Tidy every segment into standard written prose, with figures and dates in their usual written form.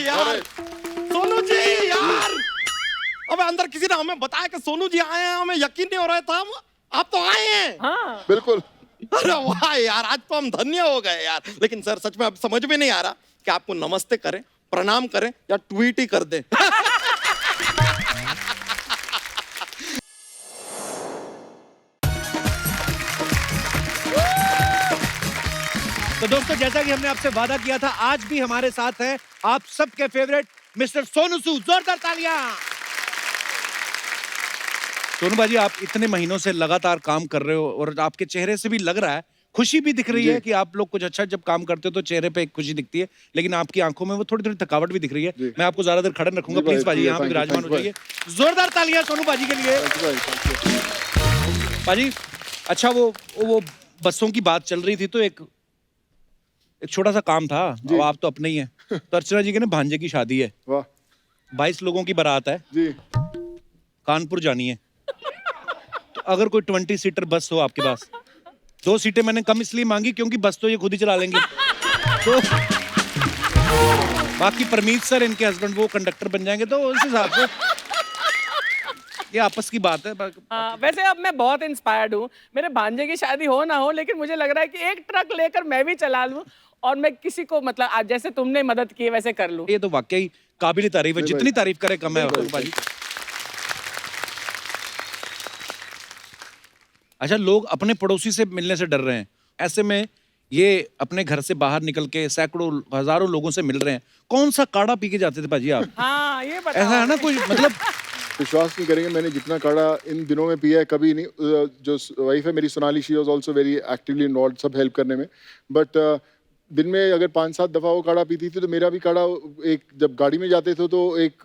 यार, सोनू जी यार, अबे अंदर किसी ने हमें बताया कि सोनू जी आए हैं, हमें यकीन नहीं हो रहा था, आप तो आए हैं। हाँ बिल्कुल। अरे वाह यार, आज तो हम धन्य हो गए यार। लेकिन सर सच में अब समझ में नहीं आ रहा कि आपको नमस्ते करें, प्रणाम करें या ट्वीट ही कर दें। तो दोस्तों, जैसा कि हमने आपसे वादा किया था, आज भी हमारे साथ हैं आप सबके फेवरेट मिस्टर सोनू सूद। जोरदार तालियां। सोनू भाजी, आप इतने महीनों से लगातार काम कर रहे हो और आपके चेहरे से भी लग रहा है, खुशी भी दिख रही है कि आप लोग कुछ अच्छा जब काम करते हो तो चेहरे पे एक खुशी दिखती है, लेकिन आपकी आंखों में वो थोड़ी थोड़ी थकावट भी दिख रही है। मैं आपको ज्यादा देर खड़े रखूंगा, प्लीज भाजी यहाँ पे विराजमान हो जाइए। जोरदार तालियां सोनू भाजी के लिए। भाजी, अच्छा वो बसों की बात चल रही थी तो एक छोटा सा काम था। अब आप तो अपने ही हैं। तो अर्चना जी के ना भांजे की शादी है, वाह 22 लोगों की बारात है, जी। कानपुर जानी है। तो अगर कोई 20 सीटर बस हो आपके पास, 2 सीटें मैंने कम इसलिए मांगी क्योंकि बस तो ये खुद ही चला लेंगे। तो बाकी परमीत सर, इनके हस्बैंड, वो कंडक्टर बन जाएंगे, तो उस हिसाब से ये आपस की बात है। हाँ, वैसे अब मैं बहुत इंस्पायर्ड हूँ। मेरे भांजे की शादी हो ना हो, लेकिन मुझे लग रहा है कि एक ट्रक लेकर मैं भी चला लूं और मैं किसी को, मतलब आज जैसे तुमने मदद की वैसे कर लूं। ये तो वाकई काबिल तारीफ है, जितनी तारीफ करे कम है भाजी। अच्छा, लोग अपने पड़ोसी से मिलने से डर रहे हैं, ऐसे में ये अपने घर से बाहर निकल के सैकड़ों हजारों लोगों से मिल रहे हैं। कौन सा काढ़ा पी के जाते थे भाजी आप? हाँ, ये बताओ। ऐसा है ना, कोई मतलब विश्वास नहीं करेंगे, मैंने जितना काढ़ा इन दिनों में पिया है कभी नहीं। जो वाइफ है मेरी Sonali, she was also very actively involve सब हेल्प करने में। बट दिन में अगर 5-7 दफा वो काढ़ा पीती थी तो मेरा भी काढ़ा, एक जब गाड़ी में जाते थे तो एक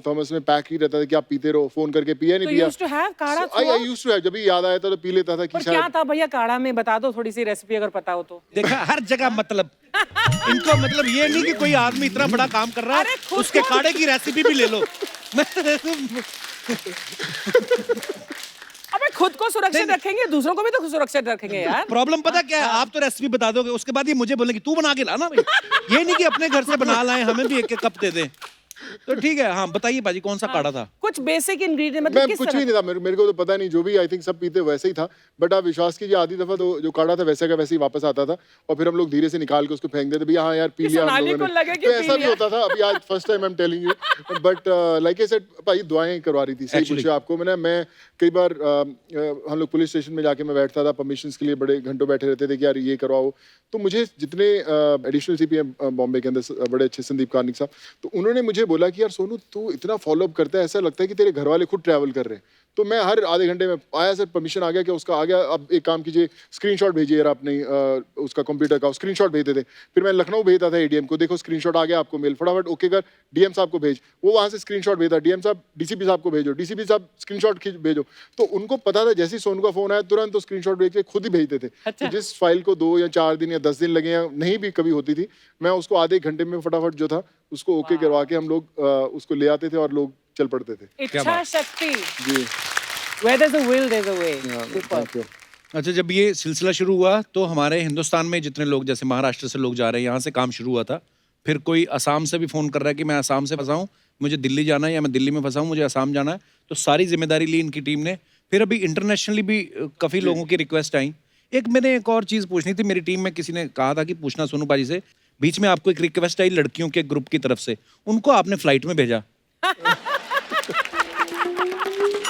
थर्मस में पैक ही रहता था कि आप पीते रहो, फोन करके पिया नहीं पिया। यूज्ड टू हैव काढ़ा? आई यूज्ड टू हैव, जब भी याद आया था तो पी लेता था। कि क्या था भैया काढ़ा में? बता दो थोड़ी सी रेसिपी अगर पता हो तो। देखा हर जगह, मतलब इनको मतलब ये नहीं कि कोई आदमी इतना बड़ा काम कर रहा है उसके काढ़े की रेसिपी भी ले लो। अबे खुद को सुरक्षित रखेंगे, दूसरों को भी तो सुरक्षित रखेंगे यार। प्रॉब्लम पता क्या है, आप तो रेसिपी बता दोगे, उसके बाद ये मुझे बोलेंगे तू बना के ला ना भाई। ये नहीं कि अपने घर से बना लाए, हमें भी एक एक कप दे दें। तो ठीक है, हाँ बताइए भाजी, कौन सा काढ़ा था? कुछ बेसिक इंग्रेडिएंट, मतलब किस कुछ तरह? भी नहीं था, मेरे को तो पता नहीं, जो भी आई थिंक सब पीते वैसे ही था। बट आप विश्वास कीजिए, आधी दफा तो जो काढ़ा था वैसे का वैसे ही वापस आता था और फिर हम लोग धीरे से निकाल के उसको फेंक देते, भैया हाँ यार पी लिया हम लोगों ने। तो ऐसा भी होता था। अभी आज first time I am telling you. But like I said, भाई दुआएं करवा रही थी। सही पूछे आपको, मैं कई बार हम लोग पुलिस स्टेशन में जाके मैं बैठता था, परमिशन के लिए बड़े घंटों बैठे रहते थे कि यार ये करवाओ। तो मुझे जितने एडिशनल सीपी हैं बॉम्बे के अंदर, बड़े अच्छे संदीप कार्निक साहब, तो उन्होंने मुझे बोला कि यार सोनू तू इतना फॉलोअप करता है, ऐसा लगता है कि तेरे घर वाले खुद ट्रैवल कर रहे हैं। तो मैं हर आधे घंटे में आया सर, परमिशन आ गया क्या? उसका आ गया। अब एक काम कीजिए, स्क्रीनशॉट भेजिए यार अपने उसका कंप्यूटर का, स्क्रीनशॉट भेजते थे। फिर मैं लखनऊ भेजता था एडीएम को, देखो स्क्रीनशॉट आ गया आपको मेल, फटाफट ओके कर डीएम साहब को भेज। वो वहाँ से स्क्रीनशॉट भेजता, डीएम साहब डीसीपी साहब को भेजो, डीसीपी साहब स्क्रीनशॉट खींच भेजो। तो उनको पता था जैसे ही सोनू का फोन आया तुरंत तो स्क्रीनशॉट भेज के खुद ही भेजते थे। अच्छा। तो जिस फाइल को 2 या 4 दिन या 10 दिन लगे या नहीं भी कभी होती थी, मैं उसको आधे घंटे में फटाफट जो था उसको ओके करवा के हम लोग उसको ले आते थे और लोग चल पड़ते थे। इच्छा शक्ति। जी। Where there's a will, there's a way. Thank you. अच्छा, जब ये सिलसिला शुरू हुआ तो हमारे हिंदुस्तान में जितने लोग, जैसे महाराष्ट्र से लोग जा रहे हैं, यहाँ से काम शुरू हुआ था। फिर कोई असम से भी फोन कर रहा है कि मैं असम से फंसा हूँ, मुझे दिल्ली जाना है, या मैं दिल्ली में फंसा हूँ, मुझे असम जाना है। तो सारी जिम्मेदारी ली इनकी टीम ने। फिर अभी इंटरनेशनली भी काफी लोगों की रिक्वेस्ट आई। मैंने एक और चीज पूछनी थी, मेरी टीम में किसी ने कहा था कि पूछना सोनू पाजी से, बीच में आपको एक रिक्वेस्ट आई लड़कियों के ग्रुप की तरफ से, उनको आपने फ्लाइट में भेजा।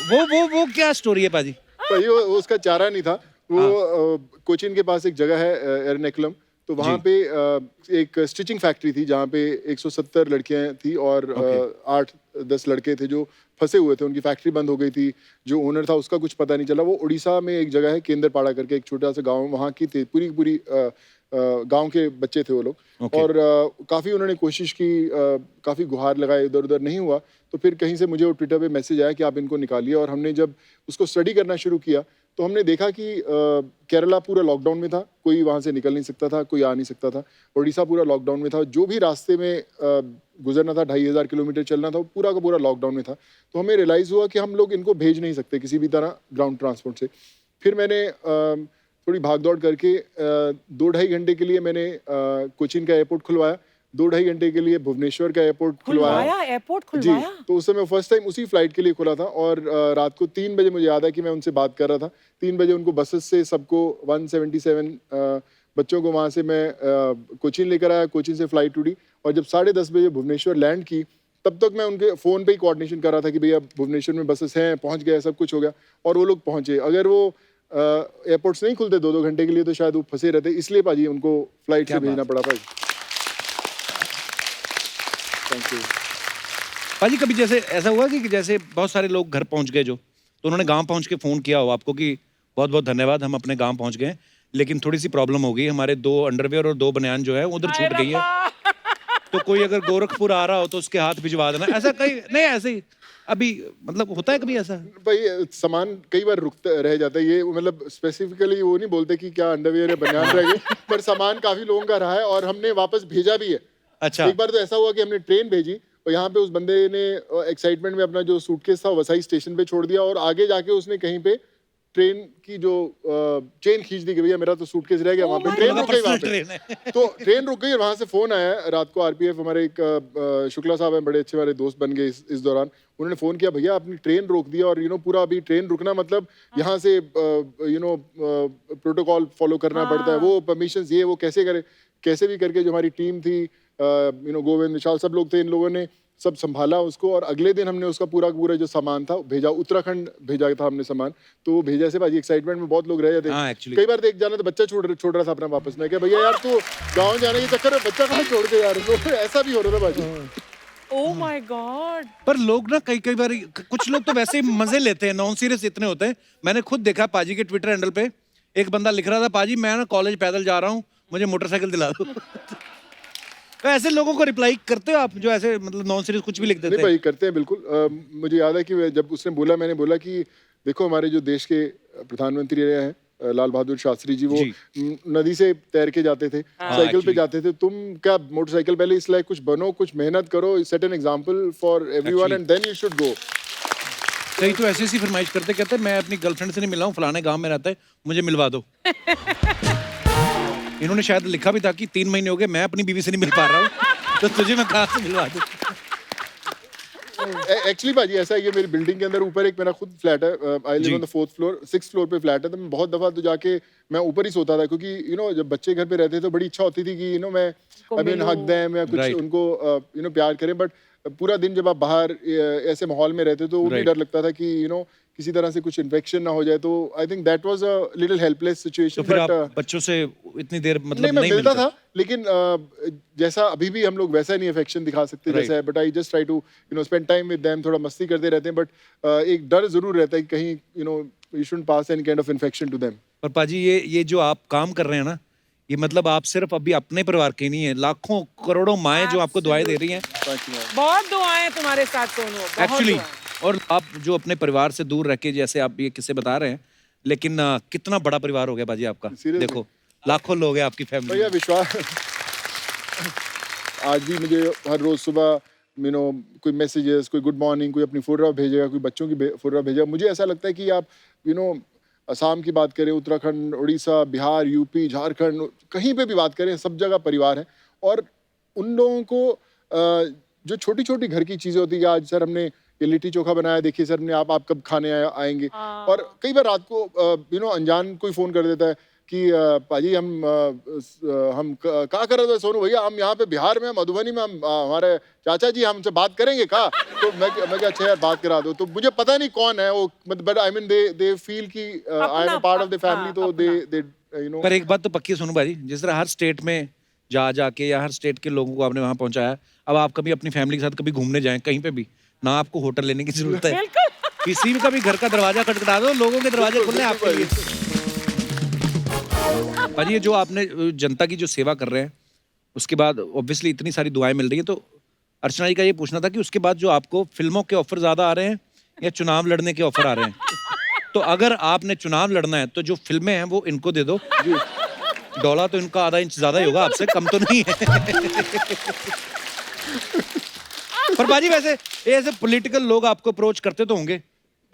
वो क्या स्टोरी है पाजी? भाई वो उसका चारा नहीं था। वो कोचिन के पास एक जगह है एर्नाकुलम, तो वहाँ पे एक स्टिचिंग फैक्ट्री थी जहाँ पे 170 लड़कियां थी और 8-10 लड़के थे जो फंसे हुए थे। उनकी फैक्ट्री बंद हो गई थी। जो ओनर था उसका कुछ पता नहीं चला। वो उड़ीसा में एक जगह है केंद्रपाड़ा करके, एक छोटा सा गाँव, वहाँ की थी पूरी गांव के बच्चे थे वो लोग। और काफ़ी उन्होंने कोशिश की, काफ़ी गुहार लगाए, इधर उधर नहीं हुआ। तो फिर कहीं से मुझे वो ट्विटर पे मैसेज आया कि आप इनको निकालिए। और हमने जब उसको स्टडी करना शुरू किया तो हमने देखा कि केरला पूरा लॉकडाउन में था, कोई वहाँ से निकल नहीं सकता था, कोई आ नहीं सकता था। उड़ीसा पूरा लॉकडाउन में था, जो भी रास्ते में गुजरना था 2500 किलोमीटर चलना था, वो पूरा का पूरा लॉकडाउन में था। तो हमें रियलाइज़ हुआ कि हम लोग इनको भेज नहीं सकते किसी भी तरह ग्राउंड ट्रांसपोर्ट से। फिर मैंने थोड़ी भाग दौड़ करके 2-2.5 घंटे के लिए मैंने कोचिन का एयरपोर्ट खुलवाया, 2-2.5 घंटे के लिए भुवनेश्वर का एयरपोर्ट खुलवाया। एयरपोर्ट जी, खुलवाया। तो उस समय फर्स्ट टाइम उसी फ्लाइट के लिए खुला था और रात को 3 बजे मुझे याद है कि मैं उनसे बात कर रहा था। 3 बजे उनको बसेस से सबको 177 बच्चों को वहाँ से मैं कोचीन लेकर आया, कोचीन से फ्लाइट उड़ी और जब 10:30 बजे भुवनेश्वर लैंड की तब तक मैं उनके फ़ोन पे ही कोऑर्डिनेशन कर रहा था कि भैया भुवनेश्वर में बसेस हैं, पहुँच गए, सब कुछ हो गया और वो लोग पहुँचे। अगर वो एयरपोर्ट्स नहीं खुलते 2-2 घंटे के लिए तो शायद वो फंसे रहते, इसलिए पाजी उनको फ्लाइट से भेजना पड़ा पाजी। Thank you. पाजी कभी जैसे ऐसा हुआ कि जैसे बहुत सारे लोग घर पहुंच गए जो, तो उन्होंने गांव पहुंच के फ़ोन किया हो आपको कि बहुत बहुत धन्यवाद हम अपने गांव पहुंच गए, लेकिन थोड़ी सी प्रॉब्लम हो गई, हमारे 2 अंडरवियर और 2 बनियान जो है उधर छूट गई है, तो कोई अगर गोरखपुर आ रहा हो तो उसके हाथ भिजवा देना। ऐसा कहीं नहीं, ऐसे ही अभी मतलब होता है कभी ऐसा? भाई सामान कई बार रुकता रह जाता है, ये मतलब स्पेसिफिकली वो नहीं बोलते कि क्या अंडरवियर या बनियान रह गए, पर सामान काफी लोगों का रहा है और हमने वापस भेजा भी है। अच्छा। एक बार तो ऐसा हुआ कि हमने ट्रेन भेजी और यहाँ पे उस बंदे ने एक्साइटमेंट में अपना जो सूटकेस था वसई स्टेशन पे छोड़ दिया और आगे जाके उसने कहीं पे ट्रेन की जो चेन खींच दी कि भैया मेरा तो सूटकेस रह गया वहाँ पे, ट्रेन रुक गई वहाँ पे। तो ट्रेन रुक गई और वहाँ से फोन आया रात को, आरपीएफ हमारे एक शुक्ला साहब हैं, बड़े अच्छे हमारे दोस्त बन गए इस दौरान। उन्होंने फोन किया भैया अपनी ट्रेन रोक दिया और पूरा अभी ट्रेन रुकना मतलब यहाँ से प्रोटोकॉल फॉलो करना पड़ता है, वो परमिशन ये वो कैसे करे, कैसे भी करके जो हमारी टीम थी गोविंद विशाल सब लोग थे, इन लोगों ने सब संभाला उसको और अगले दिन हमने उसका पूरा जो सामान था भेजा, उत्तराखंड भेजा था हमने सामान, तो वो भेजा से भाजी एक्साइटमेंट में बहुत लोग रह जाते हैं। कई बार तो एक जाना तो बच्चा छोड़ रहा था अपना वापस, मैं क्या भैया यार तू गाँव जाने के चक्कर में बच्चा कहाँ छोड़ के यार, ऐसा भी हो रहा था भाजी। Oh my God. पर लोग ना कई बार कुछ लोग तो वैसे ही मजे लेते हैं, नॉन सीरियस इतने होते हैं। मैंने खुद देखा पाजी के ट्विटर हैंडल पे एक बंदा लिख रहा था, पाजी मैं ना कॉलेज पैदल जा रहा हूँ, मुझे मोटरसाइकिल दिला दो। तो ऐसे लोगों को रिप्लाई करते हो आप जो ऐसे मतलब नॉन सीरियस कुछ भी लिख देते हैं? नहीं भाई करते हैं बिल्कुल। मुझे याद है कि जब उसने बोला, मैंने बोला कि देखो हमारे जो देश के प्रधानमंत्री रहे हैं लाल बहादुर शास्त्री जी, वो नदी से तैर के जाते थे, साइकिल पे जाते थे, तुम क्या मोटरसाइकिल पहले इस लायक कुछ बनो, कुछ मेहनत करो, set an example for everyone and then you should go. कई तो ऐसे ही फरमाइश करते, कहते मैं अपनी गर्लफ्रेंड से नहीं मिला हूँ, फलाने गांव में रहता है, मुझे मिलवा दो। इन्होंने शायद लिखा भी था कि 3 महीने हो गए मैं अपनी बीवी से नहीं मिल पा रहा हूँ, तो तुझे मैं कहाँ से मिलवा दूँ। एक्चुअली भाजी ऐसा है कि मेरी बिल्डिंग के अंदर ऊपर एक मेरा खुद फ्लैट है, I live on the 4th floor, 6th floor पे फ्लैट है, तो मैं बहुत दफा तो जाके मैं ऊपर ही सोता था, क्योंकि जब बच्चे घर पे रहते तो बड़ी इच्छा होती थी कि मैं हक दें या कुछ उनको प्यार करें, बट पूरा दिन जब आप बाहर ऐसे माहौल में रहते तो मुझे डर लगता था कि किसी तरह से कुछ इन्फेक्शन ना हो जाए, तो I think that was a little helpless situation. तो फिर आप बच्चों से इतनी देर मतलब नहीं मिलता था, लेकिन जैसा अभी भी हम लोग वैसा नहीं अफेक्शन दिखा सकते जैसा है, but I just try to spend time with them, थोड़ा मस्ती करते रहते हैं, बट एक डर जरूर रहता है कि कहीं you shouldn't pass any kind of infection to them. पर पाजी ये जो आप काम कर रहे हैं ना, ये मतलब आप सिर्फ अभी अपने परिवार के नहीं है, लाखों करोड़ों माएं जो आपको दुआएं दे रही हैं। बहुत दुआएं तुम्हारे साथ सोनू, एक्चुअली। और आप जो अपने परिवार से दूर रह के, जैसे आप ये किस्से बता रहे हैं, लेकिन कितना बड़ा परिवार हो गया बाजी आपका। देखो लाखों लोग हैं आपकी फैमिली। भैया विश्वास, आज भी मुझे हर रोज सुबह कोई मैसेजेस, कोई गुड मॉर्निंग, कोई अपनी फोटोग्राफ भेजेगा, कोई बच्चों की फोटोग्राफ भेजेगा। मुझे ऐसा लगता है कि आप असम की बात करें, उत्तराखंड, उड़ीसा, बिहार, यूपी, झारखंड, कहीं पे भी बात करें, सब जगह परिवार है। और उन लोगों को जो छोटी छोटी घर की चीज़ें होती है, आज सर हमने ये लिट्टी चोखा बनाया, देखिए सर हमने, आप कब खाने आएंगे। और कई बार रात को अनजान कोई फ़ोन कर देता है कि पाजी हम क्या कर रहे थे सोनू भैया, हम यहाँ पे बिहार में, मधुबनी में, हम हमारे चाचा जी हमसे बात करेंगे का। तो मैं क्या अच्छा यार बात करा दो, तो मुझे पता नहीं कौन है वो, but I mean they feel कि I am a part of the family, तो दे पर एक बात तो पक्की है सोनू भाई, जिस तरह हर स्टेट में जाके या हर स्टेट के लोगों को आपने वहाँ पहुँचाया, अब आप कभी अपनी फैमिली के साथ कभी घूमने जाएं कहीं पे भी, ना आपको होटल लेने की जरूरत है, किसी भी कभी घर का दरवाजा खटखटा दो, लोगों के दरवाजे खुलने आपके लिए। पर ये जो आपने जनता की जो सेवा कर रहे हैं, उसके बाद ऑब्वियसली इतनी सारी दुआएं मिल रही है, तो अर्चना जी का ये पूछना था कि उसके बाद जो आपको फिल्मों के ऑफर ज्यादा आ रहे हैं या चुनाव लड़ने के ऑफर आ रहे हैं? तो अगर आपने चुनाव लड़ना है तो जो फिल्में हैं वो इनको दे दो, डॉला तो इनका आधा इंच ज्यादा ही होगा, आपसे कम तो नहीं है। पर बाजी वैसे ऐसे पॉलिटिकल लोग आपको अप्रोच करते तो होंगे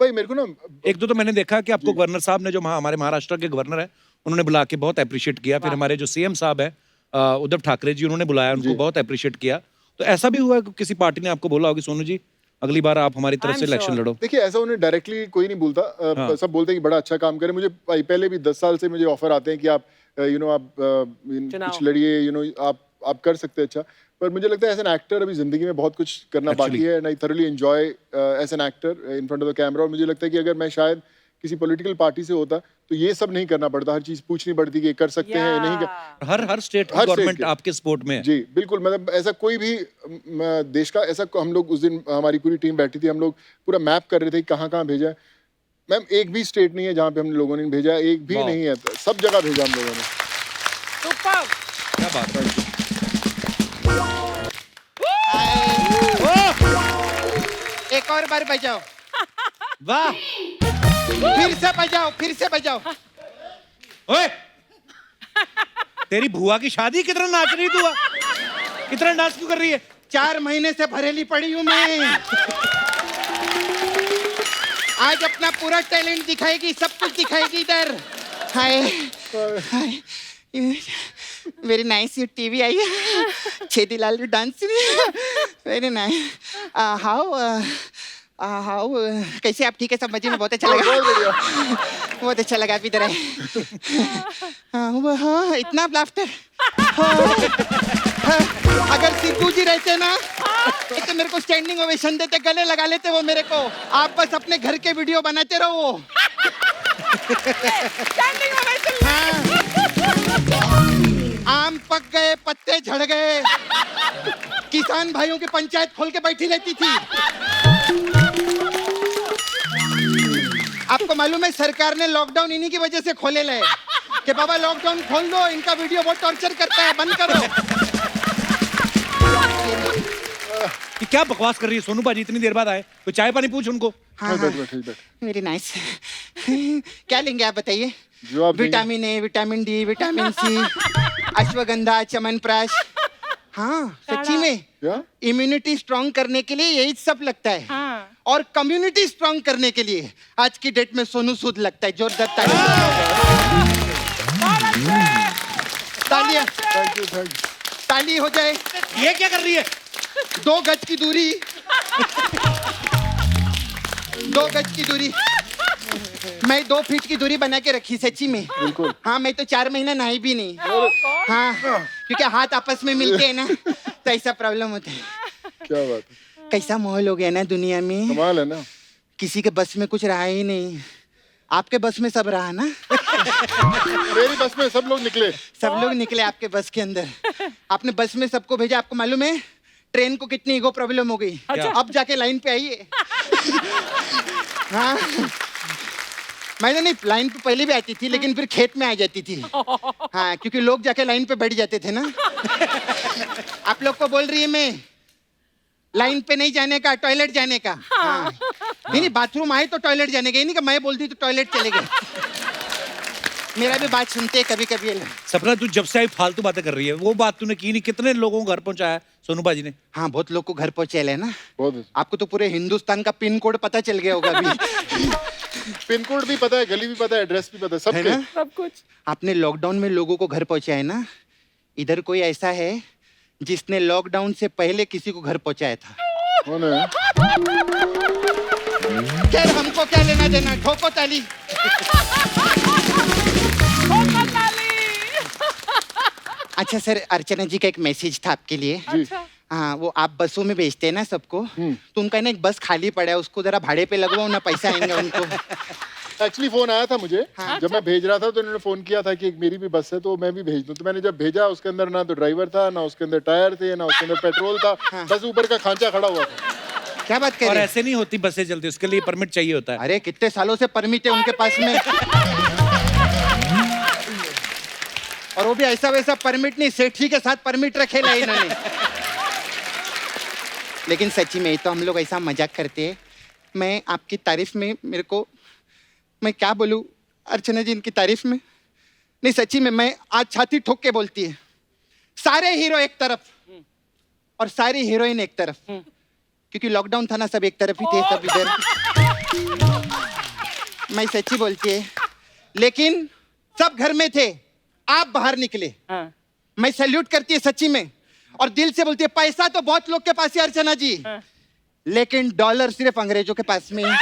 भाई? मेरे को ना एक दो तो मैंने देखा कि आपको गवर्नर साहब ने, जो हमारे महाराष्ट्र के गवर्नर है, उन्होंने बुला के बहुत अप्रिशिएट किया। फिर हमारे जो सीएम साहब है उद्धव ठाकरे जी उन्होंने बुलाया, उनको बहुत अप्रिशिएट किया। तो ऐसा भी हुआ कि किसी पार्टी ने आपको बोला हो कि सोनू जी अगली बार आप हमारी तरफ I'm से इलेक्शन sure. लड़ो? देखिए ऐसा उन्हें डायरेक्टली कोई नहीं बोलता, सब बोलते हैं कि बड़ा अच्छा काम करें। मुझे पहले भी 10 साल से मुझे ऑफर आते हैं कि आप आप कुछ लड़िए, आप कर सकते हैं अच्छा। पर मुझे लगता है एज एन एक्टर अभी जिंदगी में बहुत कुछ करना बाकी है, and I thoroughly enjoy as an actor in front of the camera. और मुझे लगता है कि अगर मैं शायद किसी पॉलिटिकल पार्टी से होता तो ये सब नहीं करना पड़ता, हर चीज पूछनी पड़ती कि ये कर सकते हैं नहीं कर। हर स्टेट की हर गवर्नमेंट state के। आपके सपोर्ट में है। जी बिल्कुल, मतलब ऐसा कोई भी देश का ऐसा, हम लोग उस दिन हमारी पूरी टीम बैठी थी, हम लोग पूरा मैप कर रहे थे कहाँ कहाँ भेजा है। मैम एक भी स्टेट नहीं है जहाँ पे हम लोगों ने भेजा, एक भी नहीं है, सब जगह भेजा हम लोगों ने। सुपर। क्या बात है। एक और बार बजाओ, वाह, फिर से बजाओ। ओए तेरी भुआ की शादी, कितना नाच रही तू? कितना डांस क्यों कर रही है? 4 महीने से भरेली पड़ी हूँ मैं। आज अपना पूरा टैलेंट दिखाएगी, सब कुछ दिखाएगी इधर। हाय हाय, वेरी नाइस, ये टीवी आई है, Chhedilal dance, very nice. How कैसे आप? ठीक है, सब मजे में, बहुत अच्छा लगा, बहुत अच्छा लगा। आप इधर आए। हाँ, इतना लाफ्टर। अगर सिद्धू जी रहते ना तो मेरे को स्टैंडिंग ओवेशन देते, गले लगा लेते वो मेरे को। आप बस अपने घर के वीडियो बनाते रहो। Standing ovation. आम पक गए, पत्ते झड़ गए, किसान भाइयों की पंचायत खोल के बैठी रहती थी। आपको मालूम है सरकार ने लॉकडाउन इन्हीं की वजह से खोले ले कि बाबा लॉकडाउन खोल दो, इनका वीडियो बहुत टॉर्चर करता है, बंद करो। कि क्या बकवास कर रही है सोनू बाजी, इतनी देर बाद आए? तो चाय पानी पूछ उनको। हाँ, वेरी नाइस। क्या लेंगे आप बताइए? Vitamin A, vitamin D, vitamin C, ashwagandha, chyawanprash. हाँ सच्ची में इम्यूनिटी स्ट्रांग करने के लिए यही सब लगता है। हाँ। और कम्युनिटी स्ट्रांग करने के लिए आज की डेट में सोनू सूद लगता है। जोरदार ताली। तालियां, थैंक यू। ताली हो जाए। ये क्या कर रही है? 2 गज की दूरी, 2 गज की दूरी। मैं 2 फीट की दूरी बना के रखी सच्ची में। बिल्कुल। हाँ, मैं तो 4 महीना नहाई भी नहीं। हाँ, क्योंकि हाथ आपस में मिलते हैं ना तो ऐसा प्रॉब्लम होता है। क्या बात है, कैसा माहौल हो गया ना दुनिया में, कमाल है ना। किसी के बस में कुछ रहा ही नहीं। आपके बस में सब रहा ना। मेरी बस में सब लोग निकले, सब लोग निकले आपके बस के अंदर। आपने बस में सबको भेजा। आपको मालूम है ट्रेन को कितनी ईगो प्रॉब्लम हो गई? अब जाके लाइन पे आइए। हाँ, मैं नहीं, लाइन पे पहले भी आती थी लेकिन फिर खेत में आ जाती थी। हाँ, क्योंकि लोग जाके लाइन पे बैठ जाते थे ना। आप लोग को बोल रही है मैं, लाइन पे नहीं जाने का, टॉयलेट जाने का। हाँ। नहीं, बाथरूम आए तो टॉयलेट जाने का, ये नहीं कि मैं बोलती तो टॉयलेट चले गए। मेरा भी बात सुनते हैं कभी कभी। सपना तू जब से आई फालतू बातें कर रही है, वो बात तूने की नहीं। कितने लोगों को घर पहुंचाया सोनू बाजी ने? हाँ, बहुत लोग को घर पहुंचे है ना। बहुत। आपको तो पूरे हिंदुस्तान का पिन कोड पता चल गया होगा अभी। पिन कोड भी पता है, गली भी पता है, एड्रेस भी पता है, सब है ना? सब कुछ। आपने लॉकडाउन में लोगों को घर पहुंचाया है ना। इधर कोई ऐसा है जिसने लॉकडाउन से पहले किसी को घर पहुंचाया था। कौन है? खैर, हमको क्या लेना देना। ठोको ताली। अच्छा सर, अर्चना जी का एक मैसेज था आपके लिए। अच्छा। हाँ, वो आप बसों में भेजते हैं ना सबको, तो उनका ना एक बस खाली पड़ा है, उसको जरा भाड़े पे लगवाओ ना, पैसा आएंगे उनको। एक्चुअली फोन आया था मुझे। जब मैं भेज रहा था तो उन्होंने फोन किया था कि एक मेरी भी बस है तो मैं भी भेज दूं। तो मैंने जब भेजा, उसके अंदर ना तो ड्राइवर था, ना उसके अंदर टायर थे, ना उसके अंदर पेट्रोल था, बस ऊपर का खांचा खड़ा हुआ था। क्या बात कर और रहे हैं? ऐसे नहीं होती बसें चलती, उसके लिए परमिट चाहिए होता है। अरे कितने सालों से परमिट है उनके पास में। और वो भी ऐसा वैसा परमिट नहीं, सेठी के साथ परमिट रखे ला इन्होंने। लेकिन सच्ची में तो हम लोग ऐसा मजाक करते हैं। मैं आपकी तारीफ में, मेरे को, मैं क्या बोलूं अर्चना जी इनकी तारीफ में। नहीं सच्ची में, मैं आज छाती ठोक के बोलती है। सारे हीरो एक तरफ और सारी हीरोइन एक तरफ, क्योंकि लॉकडाउन था ना, सब एक तरफ ही थे, सब इधर। मैं सच्ची बोलती है। लेकिन सब घर में थे, आप बाहर निकले। हाँ। मैं सैल्यूट करती है सच्ची में, और दिल से बोलती है पैसा तो बहुत लोग के पास है अर्चना जी, लेकिन डॉलर सिर्फ अंग्रेजों के पास में है।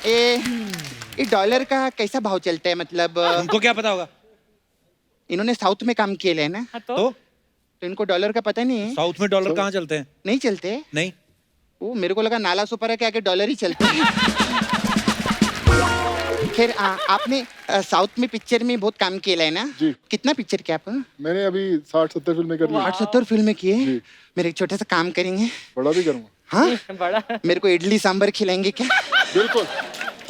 ये डॉलर का कैसा भाव चलता है, मतलब उनको क्या पता होगा? इन्होंने साउथ में काम किए है ना, हाँ, तो तो इनको डॉलर का पता नहीं है। साउथ में डॉलर कहाँ चलते हैं? नहीं चलते? नहीं। वो मेरे को लगा नाला सुपारा के आगे डॉलर ही चलते हैं। खैर आपने साउथ में पिक्चर में बहुत काम किया है ना जी। कितना पिक्चर किया आप? मैंने अभी 60-70 फिल्में कर ली। 870 फिल्में किए। जी। मेरे एक छोटा सा काम करेंगे? बड़ा भी करूँगा। हाँ बड़ा। मेरे को इडली सांभर खिलाएंगे क्या? बिल्कुल।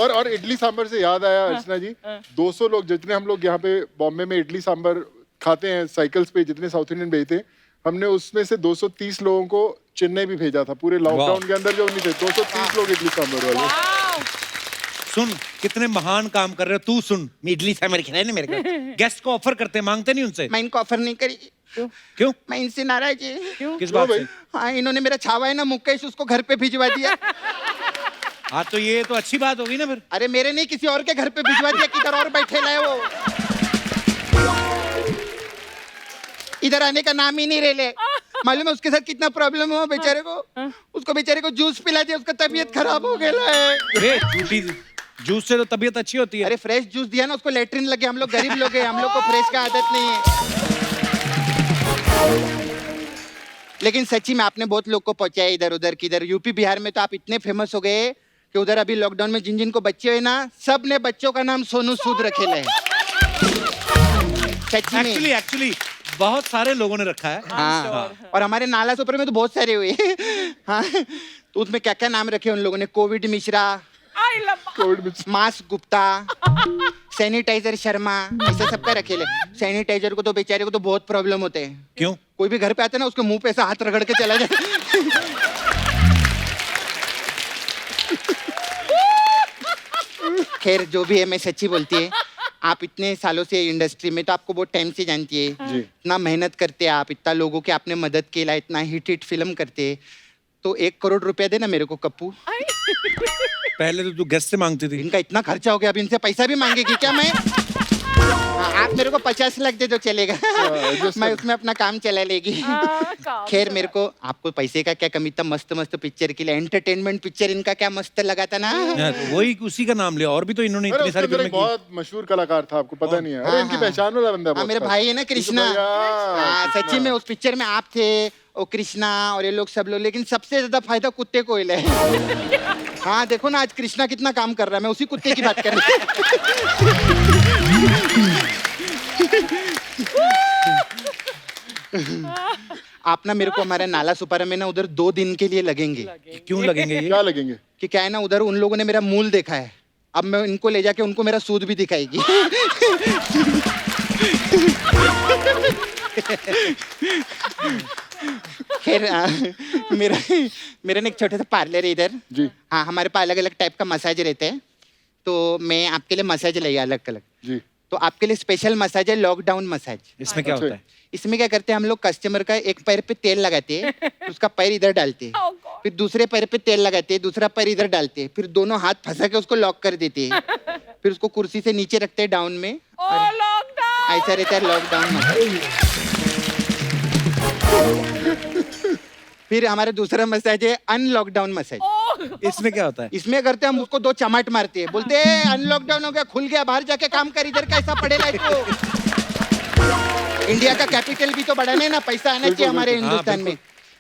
और इडली सांभर से याद आया अर्चना जी, 200 लोग जितने हम लोग यहाँ पे बॉम्बे में इडली सांभर खाते हैं साइकिल्स पे, जितने साउथ इंडियन भेजते हैं, हमने उसमें से 230 लोगों को चेन्नई भी भेजा था पूरे लॉकडाउन के अंदर। जो नहीं थे 230 लोग इडली सांभर वाले। सुन कितने महान काम कर रहे हो तू। सुन इडली सांभर खिलाए ना मेरे को। गेस्ट को ऑफर करते हैं, मांगते नहीं उनसे। मैं इनको ऑफर नहीं करी। क्यों? मैं इनसे नाराज है। किस बात से? हाँ इन्होंने मेरा छावा है ना मुकेश, उसको घर पे भिजवा दिया। हाँ तो ये तो अच्छी बात होगी ना फिर। अरे मेरे नहीं किसी और के घर पे भिजवा दिया, किधर और बैठे लाए वो, इधर आने का नाम ही नहीं ले ले। मालूम है उसके साथ कितना प्रॉब्लम हुआ बेचारे को? उसको बेचारे को जूस पिला दिया, उसका तबीयत खराब हो गया है। झूठी जूस से तो तबीयत अच्छी होती है। अरे फ्रेश जूस दिया ना उसको, लेटरिन लगे। हम लोग गरीब लोग हैं, हम लोग को फ्रेश का आदत नहीं है। लेकिन सच्ची में आपने बहुत लोग को पहुंचाया इधर उधर किधर। यूपी बिहार में तो आप इतने फेमस हो गए कि उधर अभी लॉकडाउन में जिन जिन को बच्चे हुए ना, सब ने बच्चों का नाम सोनू सूद रखे ले। सच्ची में एक्चुअली बहुत सारे लोगों ने रखा है। हाँ। और हमारे नाला सुपर में तो बहुत सारे हुए। हाँ तो उसमें क्या क्या नाम रखे उन लोगों ने? कोविड मिश्रा, कोविड में मास्क गुप्ता, सैनिटाइजर शर्मा, ऐसे सबका रखे ले। सैनिटाइजर को तो बेचारे को तो बहुत प्रॉब्लम होते हैं। क्यों? कोई भी घर पे आता है ना, उसके मुंह पे ऐसा हाथ रगड़ के चला जाए। खैर जो भी है, मैं सच्ची बोलती है, आप इतने सालों से इंडस्ट्री में, तो आपको बहुत टाइम से जानती है। जी। इतना मेहनत करते हैं आप, इतना लोगों के आपने मदद केला, इतना हिट फिल्म करते, तो 1 करोड़ रुपया देना मेरे को कप्पू। पहले तो तू गेस्ट से मांगती थी। इनका इतना खर्चा हो गया, अब इनसे पैसा भी मांगेगी क्या मैं? हाँ, आप मेरे को 50 लाख दे दो चलेगा। मैं उसमें अपना काम चला लेगी। खैर मेरे को आपको पैसे का क्या कमी था? मस्त मस्त पिक्चर के लिए, एंटरटेनमेंट पिक्चर इनका क्या मस्त लगा था ना। तो वही उसी का नाम लिया। और भी तो इन्होंने अरे इतनी उसके सारी अंदर फिल्में एक की। बहुत मशहूर कलाकार था, आपको पता नहीं है? अरे इनकी पहचान वाला बंदा हाँ बहुत मेरे था। भाई है ना कृष्णा। हाँ, सच्ची में उस पिक्चर में आप थे और कृष्णा और ये लोग सब लोग, लेकिन सबसे ज्यादा फायदा कुत्ते को ही है। हाँ देखो ना आज कृष्णा कितना काम कर रहा है, मैं उसी कुत्ते की बात कर रही हूँ। आप ना मेरे को हमारे नाला सुपारा में ना उधर 2 दिन के लिए लगेंगे। क्यों लगेंगे ये? क्या लगेंगे? कि क्या है ना, उधर उन लोगों ने मेरा मूल देखा है, अब मैं इनको ले जाके उनको मेरा सूद भी दिखाएगी। खैर मेरा मेरा ना एक छोटा सा पार्लर है इधर। जी। हाँ हमारे पास अलग अलग टाइप का मसाज रहते हैं, तो मैं आपके लिए मसाज लाई अलग अलग। जी। तो आपके लिए स्पेशल मसाज है लॉकडाउन मसाज। इसमें क्या होता है? इसमें क्या करते हैं हम लोग, कस्टमर का एक पैर पे तेल लगाते हैं, फिर उसका पैर इधर डालते हैं, फिर दूसरे पैर पे तेल लगाते हैं, दूसरा पैर इधर डालते हैं, फिर दोनों हाथ फंसा के उसको लॉक कर देते हैं, फिर उसको कुर्सी से नीचे रखते हैं डाउन में, और ऐसा रहता है लॉकडाउन मसाज। फिर हमारा दूसरा मसाज है अनलॉकडाउन मसाज। इसमें क्या होता है? इसमें करते हैं हम उसको 2 चमाट मारते हैं, बोलते हैं अनलॉकडाउन हो गया, खुल गया, बाहर जाके काम कर, इधर कैसा पड़ेगा इसको। इंडिया का कैपिटल भी तो बढ़ाना है ना, पैसा आना चाहिए हमारे हिंदुस्तान में।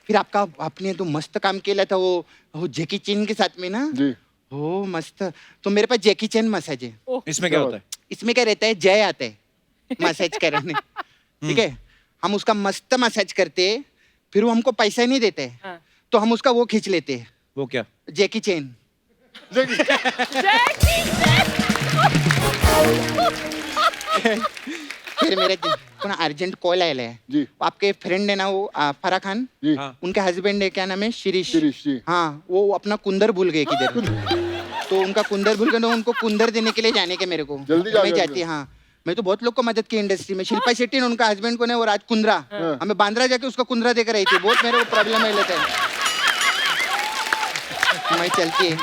फिर आपका आपने तो मस्त काम किया था वो जैकी चैन के साथ में ना। जी। ओ मस्त। तो मेरे पास जैकी चैन मसाज है। इसमें क्या होता है? इसमें क्या रहता है, जय आता है मसाज करने, ठीक है। हम उसका मस्त मसाज करते हैं, फिर वो हमको पैसा नहीं देते हैं, हाँ। तो हम उसका वो खींच लेते हैं, वो क्या? जैकी चैन। फिर मेरे को ना अर्जेंट कॉल आया है जी। आपके फ्रेंड है ना वो फराह खान, जी। हाँ। उनके हस्बैंड है, क्या नाम है, शिरीष। शिरीष जी। हाँ वो अपना कुंदर भूल गए किधर, तो उनका कुंदर भूल गए, तो उनको कुंदर देने के लिए जाने के मेरे को। जल्दी जा मैं जल्दी। जाती, हाँ मैं तो बहुत लोग को मदद की इंडस्ट्री में। शिल्पा शेट्टी ने उनका हस्बैंड को ने, वो राज कुंद्रा, हमें बांद्रा जाके उसका कुंद्रा देकर आई थी, बहुत मेरे को प्रॉब्लम है लेते हैं। मैं चलती है,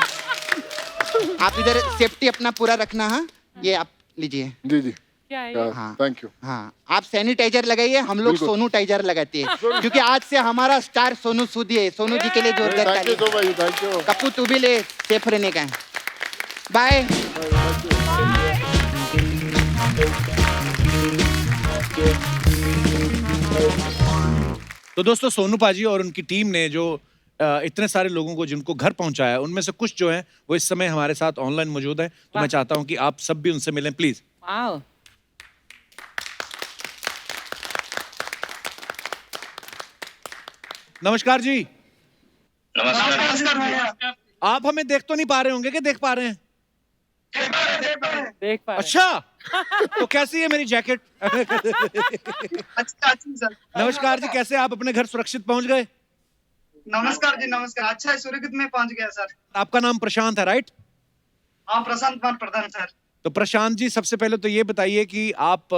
आप इधर सेफ्टी अपना पूरा रखना। हाँ ये आप लीजिए। जी जी। क्या है ये? हाँ। Thank you. हाँ, आप सैनिटाइजर लगाइए, हम लोग बिल्कुल। सोनू टाइजर लगाते हैं क्योंकि आज से हमारा स्टार सोनू सूद ही है। सोनू जी के लिए जोरदार थैंक यू ताली। सो मच, थैंक यू। कप्पू तू भी ले, सेफ रहने का है। बाय। तो दोस्तों सोनू पाजी और उनकी टीम ने जो इतने सारे लोगों को जिनको घर पहुंचाया उनमें से कुछ जो हैं वो इस समय हमारे साथ ऑनलाइन मौजूद हैं, तो मैं चाहता हूं कि आप सब भी उनसे मिलें प्लीज। वाओ। नमस्कार जी। नमस्कार भैया। आप हमें देख तो नहीं पा रहे होंगे कि देख पा रहे हैं? देख पा रहे हैं। अच्छा तो कैसी है मेरी जैकेट? अच्छा सर। नमस्कार जी, कैसे आप अपने घर सुरक्षित पहुंच गए? नमस्कार जी, नमस्कार। अच्छा है, सुरक्षित में पहुंच गया सर। आपका नाम प्रशांत है राइट? हाँ, प्रशांत कुमार प्रधान सर। तो प्रशांत जी सबसे पहले तो ये बताइए कि आप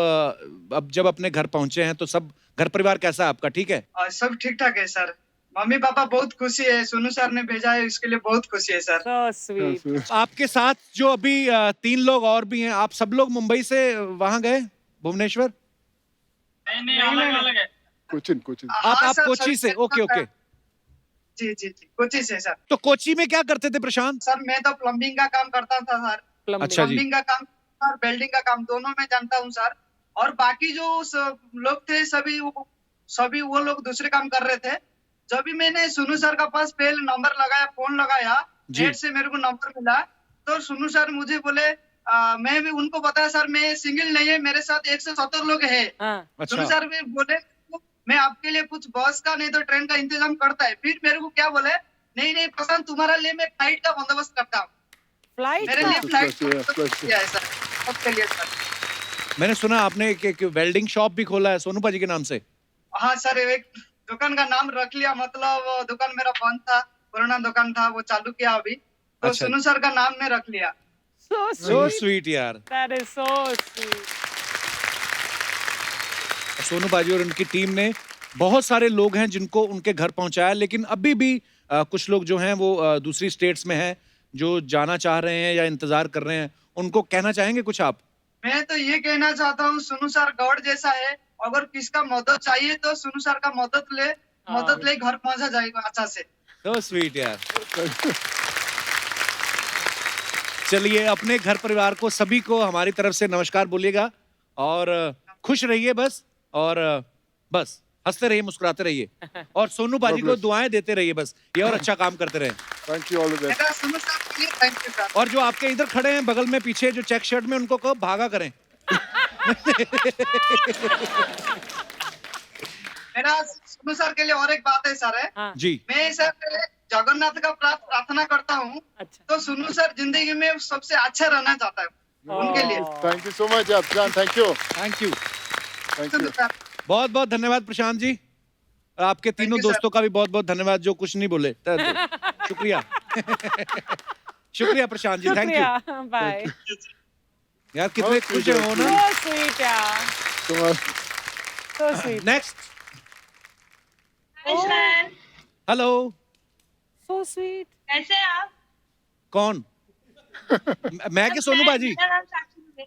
अब जब अपने घर पहुंचे हैं तो सब घर परिवार कैसा है आपका, ठीक है? सब ठीक ठाक है सर। मम्मी पापा बहुत खुशी है, सोनू सर ने भेजा है इसके लिए बहुत खुशी है सर। So sweet. आपके साथ जो अभी 3 लोग और भी हैं, आप सब लोग मुंबई से वहां गए भुवनेश्वर? नहीं, अलग है। कोचिन कोचिन। आप कोची से? Okay okay. जी जी जी, कोची से सर। तो कोची में क्या करते थे प्रशांत? सर मैं तो प्लम्बिंग का काम करता था सर। Plumbing. अच्छा जी। प्लम्बिंग का काम और वेल्डिंग का काम दोनों में जानता हूँ सर। और बाकी जो लोग थे सभी वो लोग दूसरे काम कर रहे थे। जब भी मैंने सोनू सर का पास पहले नंबर लगाया, फोन लगाया, जी। नेट से मेरे को नंबर मिला, तो सोनू सर मुझे बोले मैं भी उनको बताया सर मैं सिंगल नहीं है, मेरे साथ 170 लोग है। हाँ। सोनू अच्छा सर भी बोले मैं आपके लिए कुछ बस का नहीं तो ट्रेन का इंतजाम करता है। फिर मेरे को क्या बोले, नहीं नहीं प्रशांत तुम्हारा लिए मैं फ्लाइट का बंदोबस्त करता हूँ। फ्लाइट मेरे का? लिए फ्लाइट Plus, किया है सर, सबके लिए सर। मैंने सुना आपने एक वेल्डिंग शॉप भी खोला है सोनू पाजी के नाम से। हाँ सर, एक दुकान का नाम रख लिया, मतलब वो दुकान मेरा बंद था, पुराना दुकान था, वो चालू किया अभी, तो अच्छा। सोनू सर का नाम में रख लिया। So सो sweet. स्वीट यार। That is so sweet. Sonu पाजी और उनकी टीम ने बहुत सारे लोग हैं जिनको उनके घर पहुंचाया, लेकिन अभी भी कुछ लोग जो हैं वो दूसरी स्टेट्स में हैं जो जाना चाह रहे हैं या इंतजार कर रहे हैं। उनको कहना चाहेंगे कुछ आप? मैं तो ये कहना चाहता हूँ सोनू सर गॉड जैसा है, अगर किसका मदद चाहिए तो सोनू सर का मदद ले घर पहुंचा जाएगा अच्छा से। तो स्वीट यार। चलिए अपने घर परिवार को सभी को हमारी तरफ से नमस्कार बोलिएगा और खुश रहिए बस, और बस हंसते रहिए, मुस्कुराते रहिए और सोनू पाजी को दुआएं देते रहिए बस, ये और अच्छा काम करते रहे। Thank you, all the best. मेरा सोनू सर के लिए थैंक यू सर। और जो आपके इधर खड़े हैं बगल में पीछे जो चेक शर्ट में, उनको कहो भागा करें। मेरा सोनू सर के लिए और एक बात है सर है, हाँ। जी मैं सर जगन्नाथ का प्रार्थना करता हूँ, अच्छा। तो सोनू सर जिंदगी में सबसे अच्छा रहना चाहता है उनके लिए। Thank you so much Prashant, thank you, thank you. Thank Sonu you. Sir, बहुत बहुत धन्यवाद प्रशांत जी, और आपके तीनों you, sir. दोस्तों का भी बहुत बहुत धन्यवाद जो कुछ नहीं बोले। शुक्रिया। शुक्रिया प्रशांत जी, थैंक यू शुक्रिया। बाय। यार, कितने बहुत खुश हो ना। So sweet यार। So sweet. Next. Sir, hello. So sweet. कैसे हैं आप? कौन? मैं के सोनू बाजी? मेरा नाम साक्षी दुबे।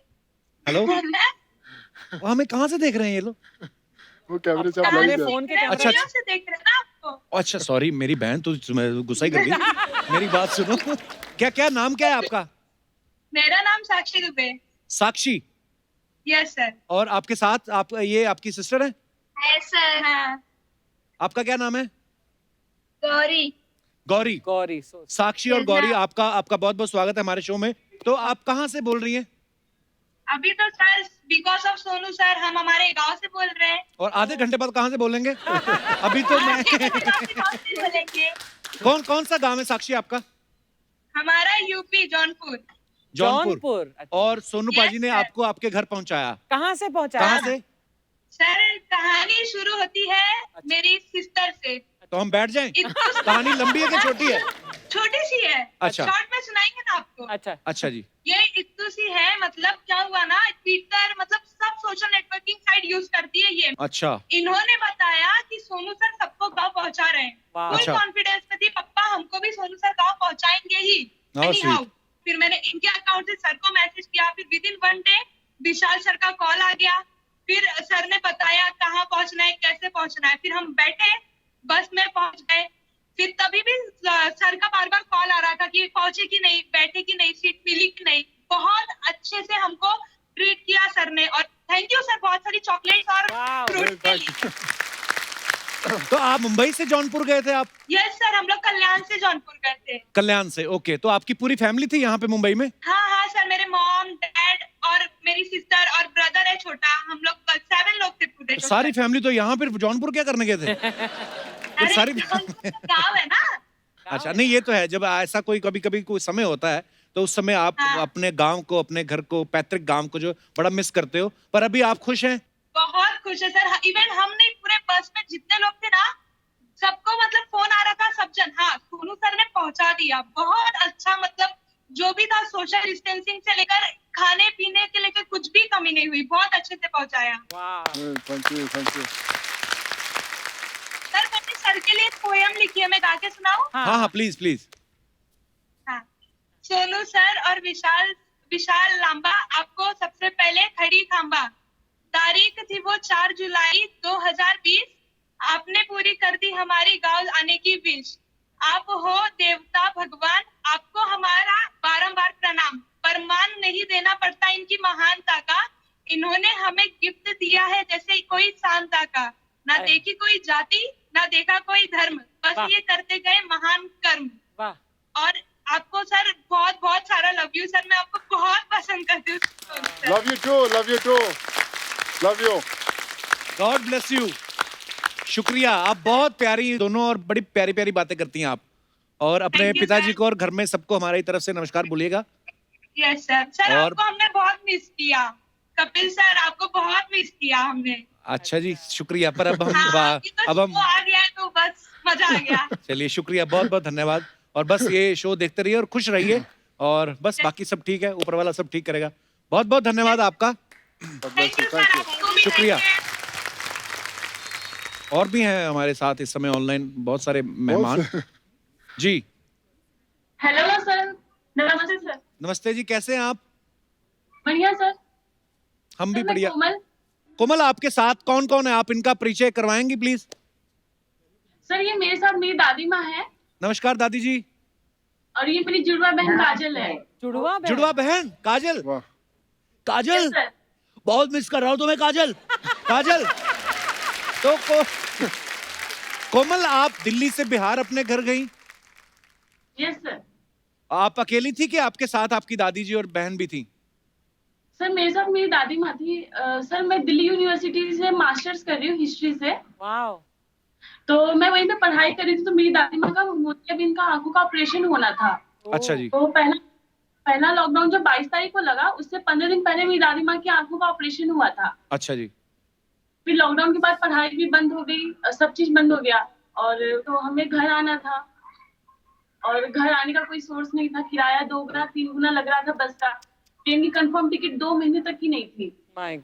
हेलो। मैं वो हमें कहाँ से देख रहे हैं ये लोग? वो कैमरे से आप हमने लाइव फोन के मेरे कैमरे। वीडियो से देख रहे हैं ना आपको। अच्छा सॉरी, मेरी बहन तो गुस्सा ही कर गई। मेरी बात सुनो, क्या क्या नाम क्या है आपका? मेरा नाम साक्षी दुबे। साक्षी। Yes sir. और आपके साथ आप, ये आपकी सिस्टर है? Yes sir. हाँ। आपका क्या नाम है? गौरी। गौरी। गौरी। So sweet. साक्षी और गौरी, आपका बहुत बहुत स्वागत है हमारे शो में। तो आप कहाँ से बोल रही हैं? अभी तो sir because of Sonu sir हम हमारे गांव से बोल रहे हैं। और आधे घंटे बाद कहाँ से बोलेंगे? अभी तो मैं गाँव से बोलेंगे। कौन सा गांव है साक्षी आपका? हमारा यूपी जौनपुर। जौनपुर। अच्छा। और सोनू Yes, पाजी ने sir. आपको आपके घर पहुंचाया? कहाँ से पहुँचा? कहाँ से? सर कहानी शुरू होती है मेरी सिस्टर से। तो हम बैठ जाएं? इतना कहानी लंबी है कि छोटी है? छोटी सी है। अच्छा। शॉर्ट में सुनाएंगे ना आपको। अच्छा। अच्छा जी। ये इतनी सी है, मतलब क्या हुआ ना, ट्विटर मतलब सब सोशल नेटवर्किंग साइट यूज करती है ये। अच्छा। इन्होंने बताया कि सोनू सर सबको गांव पहुंचा रहे हैं। वाह। फुल अच्छा। कॉन्फिडेंस में थी, पप्पा हमको भी सोनू सर गांव पहुंचाएंगे ही। Oh, Anyhow, sweet. फिर मैंने इनके अकाउंट से सर को मैसेज किया, फिर with in 1 day Vishal sir का कॉल आ गया, फिर सर ने बताया कहाँ पहुंचना है, कैसे पहुंचना है, फिर हम बैठे, बस में पहुंच गए। फिर तभी भी सर का बार बार कॉल आ रहा था कि पहुंचे कि नहीं, बैठे कि नहीं, सीट मिली कि नहीं। बहुत अच्छे से हमको ट्रीट किया सर ने, और थैंक यू सर, बहुत सारी चॉकलेट्स और फ्रूट्स के लिए। तो आप मुंबई से जौनपुर गए थे आप? यस सर, हम लोग कल्याण से जौनपुर गए थे। कल्याण से, ओके। तो आपकी पूरी फैमिली थी यहाँ पे मुंबई में? हाँ सर, मेरे मॉम, डैड और मेरी सिस्टर और ब्रदर है छोटा, हम लोग 7 लोग थे पूरे। तो सारी फैमिली तो यहाँ पे जौनपुर क्या करने गए थे? अरे सारी गाँव है ना। अच्छा, नहीं ये तो है, जब ऐसा कोई कभी कभी कोई समय होता है तो उस समय आप अपने गांव को, अपने घर को, पैतृक गांव को जो बड़ा मिस करते हो, पर अभी आप खुश हैं? बहुत खुश है सर। इवन हम नहीं, पूरे बस में जितने लोग थे ना, सबको मतलब फोन आ रहा था, सब जन। हाँ, सोनू सर ने पहुंचा दिया, बहुत अच्छा। मतलब जो भी था, सोशल डिस्टेंसिंग से लेकर खाने पीने के लेकर कुछ भी कमी नहीं हुई, बहुत अच्छे से पहुंचाया। Thank you, thank you. Sir मैंने सर के लिए एक पोयम लिखी है, मैं गा के सुनाऊं? हाँ, प्लीज प्लीज। हाँ। सोनू सर और विशाल लांबा, आपको सबसे पहले खड़ी खांबा। तारीख थी वो 4 जुलाई 2020, आपने पूरी कर दी हमारी गांव आने की विश। आप हो देवता भगवान, आपको हमारा बारंबार प्रणाम। परमान नहीं देना पड़ता इनकी महानता का, इन्होंने हमें गिफ्ट दिया है जैसे कोई शांता का। ना देखी कोई जाति, ना देखा कोई धर्म, बस ये करते गए महान कर्म। और आपको सर बहुत बहुत सारा लव यू सर, मैं आपको बहुत पसंद करती हूँ। Love you too, love you too, love you. God bless you. शुक्रिया, आप बहुत प्यारी दोनों और बड़ी प्यारी प्यारी बातें करती हैं आप। और अपने Thank you, पिताजी sir. को और घर में सबको हमारी तरफ से नमस्कार बोलिएगा। Yes sir. सर और- आपको हमने बहुत मिस किया, कपिल सर आपको बहुत मिस किया हमने। अच्छा जी, शुक्रिया। पर अब हम हाँ, अभी तो अब हम show आ गया है तो बस मजा आ गया। चलिए, शुक्रिया, बहुत बहुत धन्यवाद। और बस ये शो देखते रहिए और खुश रहिए, और बस बाकी सब ठीक है, ऊपर वाला सब ठीक करेगा। बहुत बहुत धन्यवाद आपका। थैंक यू सर, आपको भी शुक्रिया। thank you। और भी हैं हमारे साथ इस समय ऑनलाइन बहुत सारे मेहमान जी। हेलो सर, नमस्ते सर। नमस्ते जी, कैसे हैं आप? बढ़िया सर। हम भी सर, मैं बढ़िया। कोमल। कोमल, आपके साथ कौन कौन है? आप इनका परिचय करवाएंगी प्लीज? सर ये मेरे साथ मेरी दादी माँ है, नमस्कार दादी जी। और ये मेरी जुड़वा बहन काजल है। जुड़वा बहन काजल। वाह। काजल, यस सर। बहुत मिस कर रहा हूँ तुम्हें काजल। काजल, तो कोमल, आप दिल्ली से बिहार अपने घर गई? Yes sir. आप अकेली थी कि आपके साथ आपकी दादी जी और बहन भी थी? सर मेरे साथ मेरी दादी माँ थी। सर मैं दिल्ली यूनिवर्सिटी से मास्टर्स कर रही हूँ हिस्ट्री से। तो मैं वहीं पे पढ़ाई कर रही थी, तो मेरी दादी माँ का मोतियाबिंद का आंखों का ऑपरेशन होना था। अच्छा जी। तो पहला लॉकडाउन जब 22 तारीख को लगा, उससे 15 दिन पहले मेरी दादी माँ की आंखों का ऑपरेशन हुआ था। अच्छा जी। फिर लॉकडाउन के बाद पढ़ाई भी बंद हो गई, सब चीज बंद हो गया, और तो हमें घर आना था, और घर आने का कोई सोर्स नहीं था। किराया 2 गुना 3 गुना लग रहा था बस का। ट्रेन की कंफर्म टिकट 2 महीने तक की नहीं थी।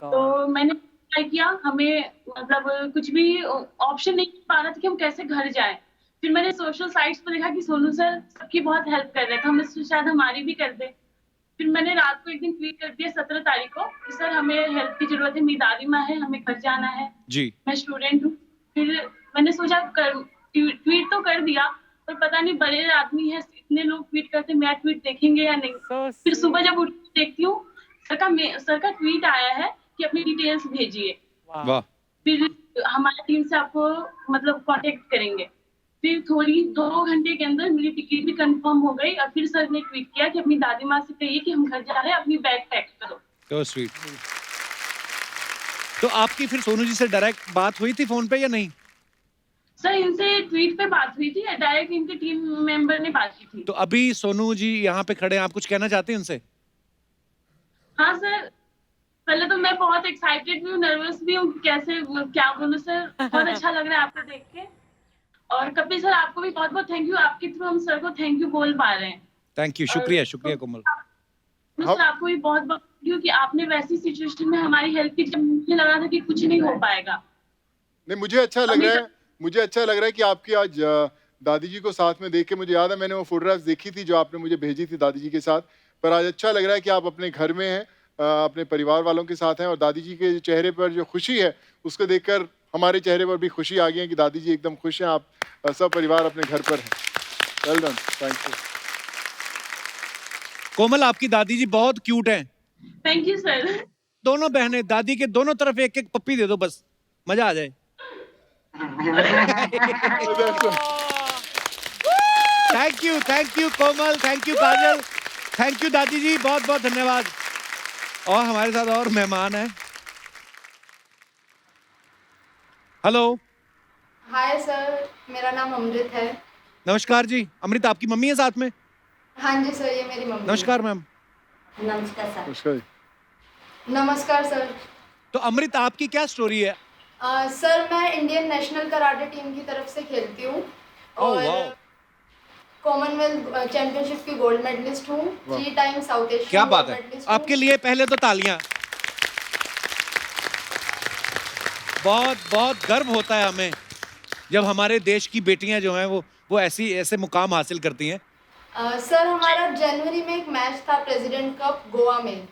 तो मैंने ट्राई किया, हमें मतलब कुछ भी ऑप्शन नहीं मिल पा रहा था कि हम कैसे घर जाएं। फिर मैंने सोशल साइट्स पर देखा कि सोनू सर सबकी बहुत हेल्प कर रहे थे, हमने सोचा शायद हमारी भी कर दे। फिर मैंने रात को एक दिन ट्वीट कर दिया 17 तारीख को कि सर हमें हेल्प की जरूरत है, मेरी दादी माँ है, हमें घर जाना है जी। मैं स्टूडेंट हूँ। फिर मैंने सोचा ट्वीट तो कर दिया, पर पता नहीं बड़े आदमी है, इतने लोग ट्वीट करते, मेरा ट्वीट देखेंगे या नहीं। फिर सुबह जब उठ के देखती हूँ, सर का ट्वीट आया है कि अपनी डिटेल्स भेजिए, वाह। फिर हमारी टीम से आपको मतलब कांटेक्ट करेंगे। फिर 2 घंटे के अंदर मेरी टिकट भी कंफर्म हो गई, और फिर सर ने ट्वीट किया कि अपनी दादी माँ से कहिए कि हम घर जा रहे हैं, अपनी बैग पैक करो। तो स्वीट। तो आपकी फिर सोनू जी से डायरेक्ट बात हुई थी फोन पे या नहीं? सर इनसे ट्वीट पे बात हुई थी, डायरेक्ट इनके टीम मेंबर ने बात की थी। तो अभी सोनू जी यहाँ पे खड़े हैं, आप कुछ कहना चाहते हैं उनसे? हाँ सर, पहले तो मैं बहुत एक्साइटेड भी हूँ, नर्वस भी हूँ, कैसे क्या बोलूं सर, बहुत अच्छा लग रहा है आपको देख के। और कपिल सर आपको भी बहुत बहुत थैंक यू, आपके थ्रू हम सर को थैंक यू बोल पा रहे हैं। थैंक यू, शुक्रिया शुक्रिया कोमल। सर आपको भी बहुत बहुत थैंक यू कि आपने वैसी सिचुएशन में हमारी हेल्प की, जब मुझे लगा था कि कुछ नहीं हो पाएगा। नहीं, मुझे अच्छा लग रहा है कि आपकी आज दादी जी को साथ में देख के, मुझे याद है मैंने वो फोटोग्राफ्स देखी थी जो आपने मुझे भेजी थी दादी जी के साथ, पर आज अच्छा लग रहा है कि आप अपने घर में हैं, अपने परिवार वालों के साथ हैं और दादी जी के चेहरे पर जो खुशी है उसको देखकर हमारे चेहरे पर भी खुशी आ गई है कि दादी जी एकदम खुश हैं, आप सब परिवार अपने घर पर हैं। Well done, thank you. Komal, आपकी दादी जी बहुत क्यूट हैं। Thank you sir. दोनों बहनें, दादी के दोनों तरफ एक एक पप्पी दे दो, बस मजा आ जाए। Thank you Komal, thank you Kajal, thank you दादी जी, बहुत बहुत धन्यवाद। और हमारे साथ और मेहमान हैं। हेलो। हाय सर, मेरा नाम अमृत है। नमस्कार जी। अमृत, आपकी मम्मी है साथ में? हाँ जी सर, ये मेरी मम्मी नमस्कार मैम। नमस्कार सर। नमस्कार। नमस्कार सर। तो अमृत, आपकी क्या स्टोरी है? सर, मैं इंडियन नेशनल कराटे टीम की तरफ से खेलती हूँ वाह। और कॉमनवेल्थ चैंपियनशिप की गोल्ड मेडलिस्ट हूँ, 3 टाइम साउथ एशियन क्या बात गोल्ड है, मेडलिस्ट हूँ। आपके लिए पहले तो तालियां। बहुत बहुत गर्व होता है हमें जब हमारे देश की बेटियां जो हैं वो ऐसे मुकाम हासिल करती हैं। सर, हमारा जनवरी में एक मैच था प्रेसिडेंट कप गोवा में,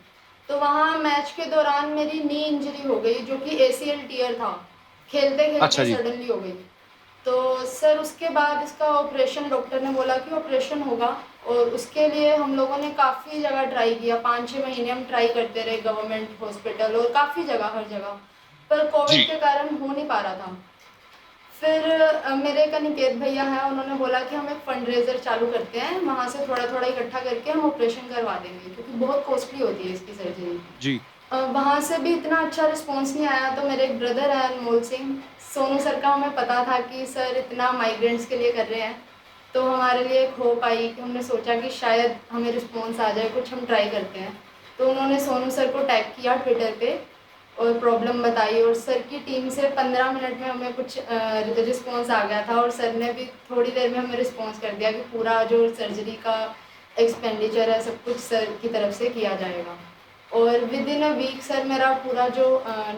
तो वहाँ मैच के दौरान मेरी नी इंजरी हो गई जो कि ACL टीयर था, खेलते अच्छा जी। सडनली हो गई। तो सर उसके बाद इसका ऑपरेशन, डॉक्टर ने बोला कि ऑपरेशन होगा और उसके लिए हम लोगों ने काफ़ी जगह ट्राई किया, 5-6 महीने हम ट्राई करते रहे गवर्नमेंट हॉस्पिटल और काफ़ी जगह, हर जगह, पर कोविड के कारण हो नहीं पा रहा था। फिर मेरे एक अनिकेत भैया हैं, उन्होंने बोला कि हम एक फंड रेजर चालू करते हैं, वहाँ से थोड़ा थोड़ा इकट्ठा करके हम ऑपरेशन करवा देंगे क्योंकि बहुत कॉस्टली होती है इसकी सर्जरी जी। वहाँ से भी इतना अच्छा रिस्पॉन्स नहीं आया, तो मेरे एक ब्रदर है अनमोल सिंह, सोनू सर का हमें पता था कि सर इतना माइग्रेंट्स के लिए कर रहे हैं, तो हमारे लिए एक होप आई कि हमने सोचा कि शायद हमें रिस्पॉन्स आ जाए, कुछ हम ट्राई करते हैं। तो उन्होंने सोनू सर को टैग किया ट्विटर पे और प्रॉब्लम बताई और सर की टीम से 15 मिनट में हमें कुछ रिस्पॉन्स आ गया था और सर ने भी थोड़ी देर में हमें रिस्पॉन्स कर दिया कि पूरा जो सर्जरी का एक्सपेंडिचर है सब कुछ सर की तरफ से किया जाएगा। और within a week sir मेरा पूरा जो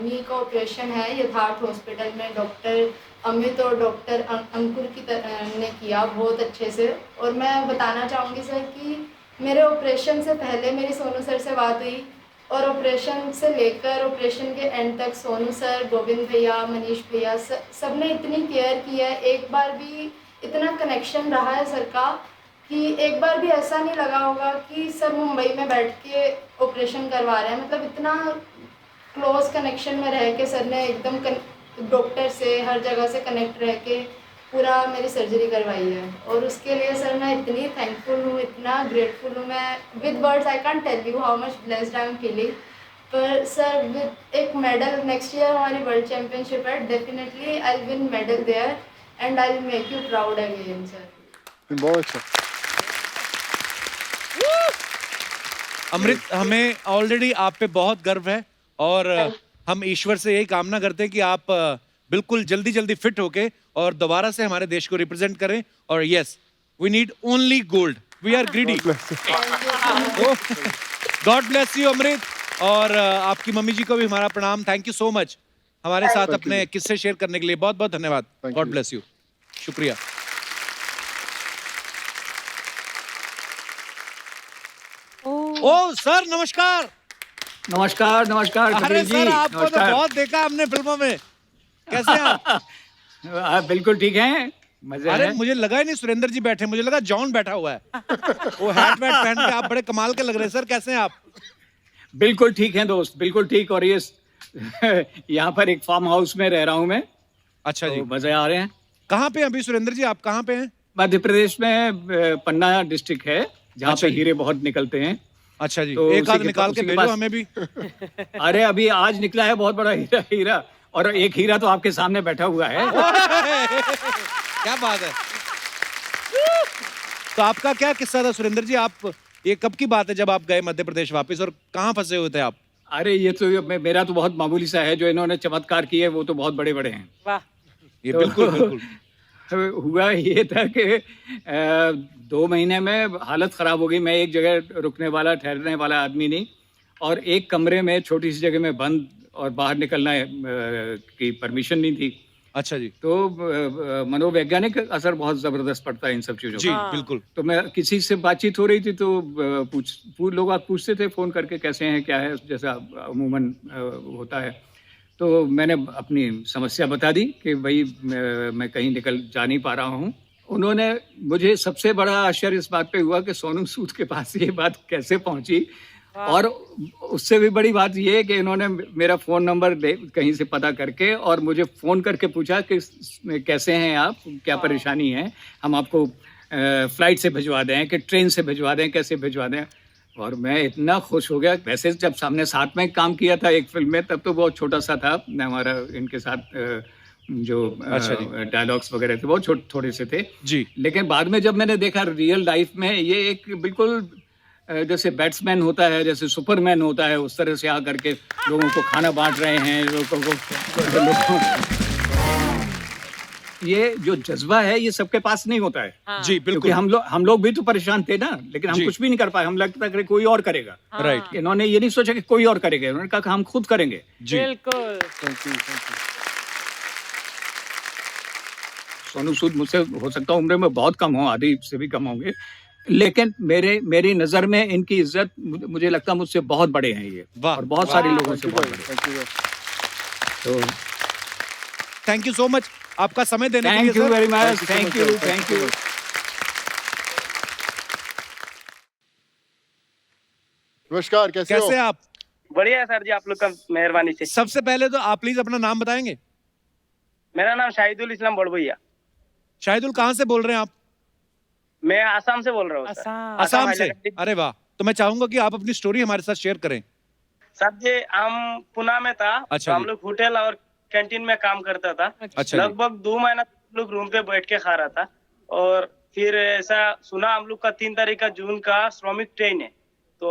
नी का ऑपरेशन है यथार्थ हॉस्पिटल में डॉक्टर अमित और डॉक्टर अंकुर ने किया बहुत अच्छे से। और मैं बताना चाहूँगी सर कि मेरे ऑपरेशन से पहले मेरी सोनू सर से बात हुई और ऑपरेशन से लेकर ऑपरेशन के एंड तक सोनू सर, गोविंद भैया, मनीष भैया, सब ने इतनी केयर की है। एक बार भी इतना कनेक्शन रहा है सर का कि एक बार भी ऐसा नहीं लगा होगा कि सर मुंबई में बैठ के ऑपरेशन करवा रहे हैं, मतलब इतना क्लोज कनेक्शन में रह के सर ने एकदम डॉक्टर से हर जगह से कनेक्ट रह के पूरा मेरी सर्जरी करवाई है और उसके लिए सर मैं इतनी थैंकफुल हूँ, इतना ग्रेटफुल हूँ। मैं with words I can't tell you how much blessed I am feeling. पर सर विद एक मेडल नेक्स्ट ईयर हमारी वर्ल्ड चैम्पियनशिप है, definitely I will medal there and I will make you proud again sir. बहुत अच्छा। अमृत, हमें already आप पे बहुत गर्व है और हम ईश्वर से यही कामना करते हैं कि आप बिल्कुल जल्दी जल्दी फिट होके और दोबारा से हमारे देश को रिप्रेजेंट करें। और yes, we need only gold, we are greedy. God bless you Amrit. और आपकी मम्मी जी को भी हमारा प्रणाम। थैंक यू सो मच हमारे साथ अपने किस्से शेयर करने के लिए। बहुत बहुत धन्यवाद। God bless you. शुक्रिया। ओ सर, नमस्कार। नमस्कार नमस्कार अरे कपिल जी, सर, आपको तो नमस्कार। बहुत देखा हमने फिल्मों में। कैसे हैं आप? आप बिल्कुल ठीक हैं, मजे अरे हैं। मुझे लगा ही नहीं सुरेंद्र जी बैठे, मुझे लगा जॉन बैठा हुआ है। वो हैट वैट पहन के आप बड़े कमाल के लग रहे हैं। सर कैसे हैं आप? बिल्कुल ठीक हैं दोस्त, बिल्कुल ठीक। और ये यहाँ पर एक फार्म हाउस में रह रहा हूँ मैं। अच्छा जी। तो मजे आ रहे हैं। कहाँ पे अभी सुरेंद्र जी, आप कहाँ पे हैं? मध्य प्रदेश में पन्ना डिस्ट्रिक्ट है जहाँ अच्छा पे जी। हीरे बहुत निकलते हैं। अच्छा जी, तो एक उसी आध निकाल के उसी भेजो पास- हमें भी। अरे अभी आज निकला है बहुत बड़ा हीरा और एक हीरा तो आपके सामने बैठा हुआ है। क्या बात है। तो आपका क्या किस्सा था सुरेंद्र जी? आप, ये कब की बात है जब आप गए मध्य प्रदेश वापस और कहाँ फंसे हुए थे आप? अरे ये तो मेरा तो बहुत मामूली सा है, जो इन्होंने चमत्कार किए वो तो बहुत बड़े बड़े हैं। वाह। ये तो- बिल्कुल बिल्कुल। हुआ ये था कि 2 महीने में हालत खराब हो गई। मैं एक जगह रुकने वाला, ठहरने वाला आदमी नहीं, और एक कमरे में छोटी सी जगह में बंद, और बाहर निकलना की परमिशन नहीं थी। अच्छा जी। तो मनोवैज्ञानिक असर बहुत जबरदस्त पड़ता है इन सब चीजों जी का। बिल्कुल। तो मैं किसी से बातचीत हो रही थी तो लोग आप पूछते थे फोन करके कैसे हैं क्या है, जैसा अमूमन होता है। तो मैंने अपनी समस्या बता दी कि भाई मैं कहीं निकल जा नहीं पा रहा हूँ। उन्होंने मुझे सबसे बड़ा आश्चर्य इस बात पे हुआ कि सोनू सूद के पास ये बात कैसे पहुंची, और उससे भी बड़ी बात ये है कि इन्होंने मेरा फ़ोन नंबर कहीं से पता करके और मुझे फ़ोन करके पूछा कि कैसे हैं आप, क्या परेशानी है, हम आपको फ़्लाइट से भिजवा दें कि ट्रेन से भिजवा दें, कैसे भिजवा दें। और मैं इतना खुश हो गया। वैसे जब हमने साथ में काम किया था एक फिल्म में, तब तो बहुत छोटा सा था हमारा इनके साथ जो डायलॉग्स वगैरह थे बहुत थोड़े से थे जी। लेकिन बाद में जब मैंने देखा रियल लाइफ में, ये एक बिल्कुल जैसे बैट्समैन होता है, जैसे सुपरमैन होता है, उस तरह से आकर के लोगों को खाना बांट रहे हैं, लोगों को ये जो जज्बा है ये सबके पास नहीं होता है। हाँ। जी बिल्कुल। क्योंकि हम लोग भी तो परेशान थे ना, लेकिन हम कुछ भी नहीं कर पाए। हम लगता था कि कोई और करेगा। राइट। इन्होंने ये नहीं सोचा कि कोई और करेगा, उन्होंने कहा कि हम खुद करेंगे। जी बिल्कुल। सोनू सूद मुझसे हो सकता है उम्र में बहुत कम हो, आधी से भी कम होंगे, लेकिन मेरी नजर में इनकी इज्जत, मुझे लगता है मुझसे बहुत बड़े हैं ये, और बहुत सारे लोगों से बहुत बड़े। तो थैंक यू सो मच आपका समय देने के लिए। Thank you very much. Thank you. नमस्कार, कैसे कैसे हो? आप? बढ़िया है सर जी, आप लोग का मेहरबानी से। सबसे पहले तो आप प्लीज अपना नाम बताएंगे। मेरा नाम शाहिदुल इस्लाम बड़भैया। शाहिदुल, कहाँ से बोल रहे हैं आप? मैं आसाम से बोल रहा हूँ सर। आसाम से? अरे वाह। तो मैं चाहूंगा कि आप अपनी स्टोरी हमारे साथ शेयर करें। सर जी, हम पुणे में था। अच्छा तो हम लोग होटल और कैंटीन में काम करता था। अच्छा। लगभग 2 महीना हम लोग रूम पे बैठ के खा रहा था, और फिर ऐसा सुना हम लोग का 3 तारीख का जून का श्रमिक ट्रेन है। तो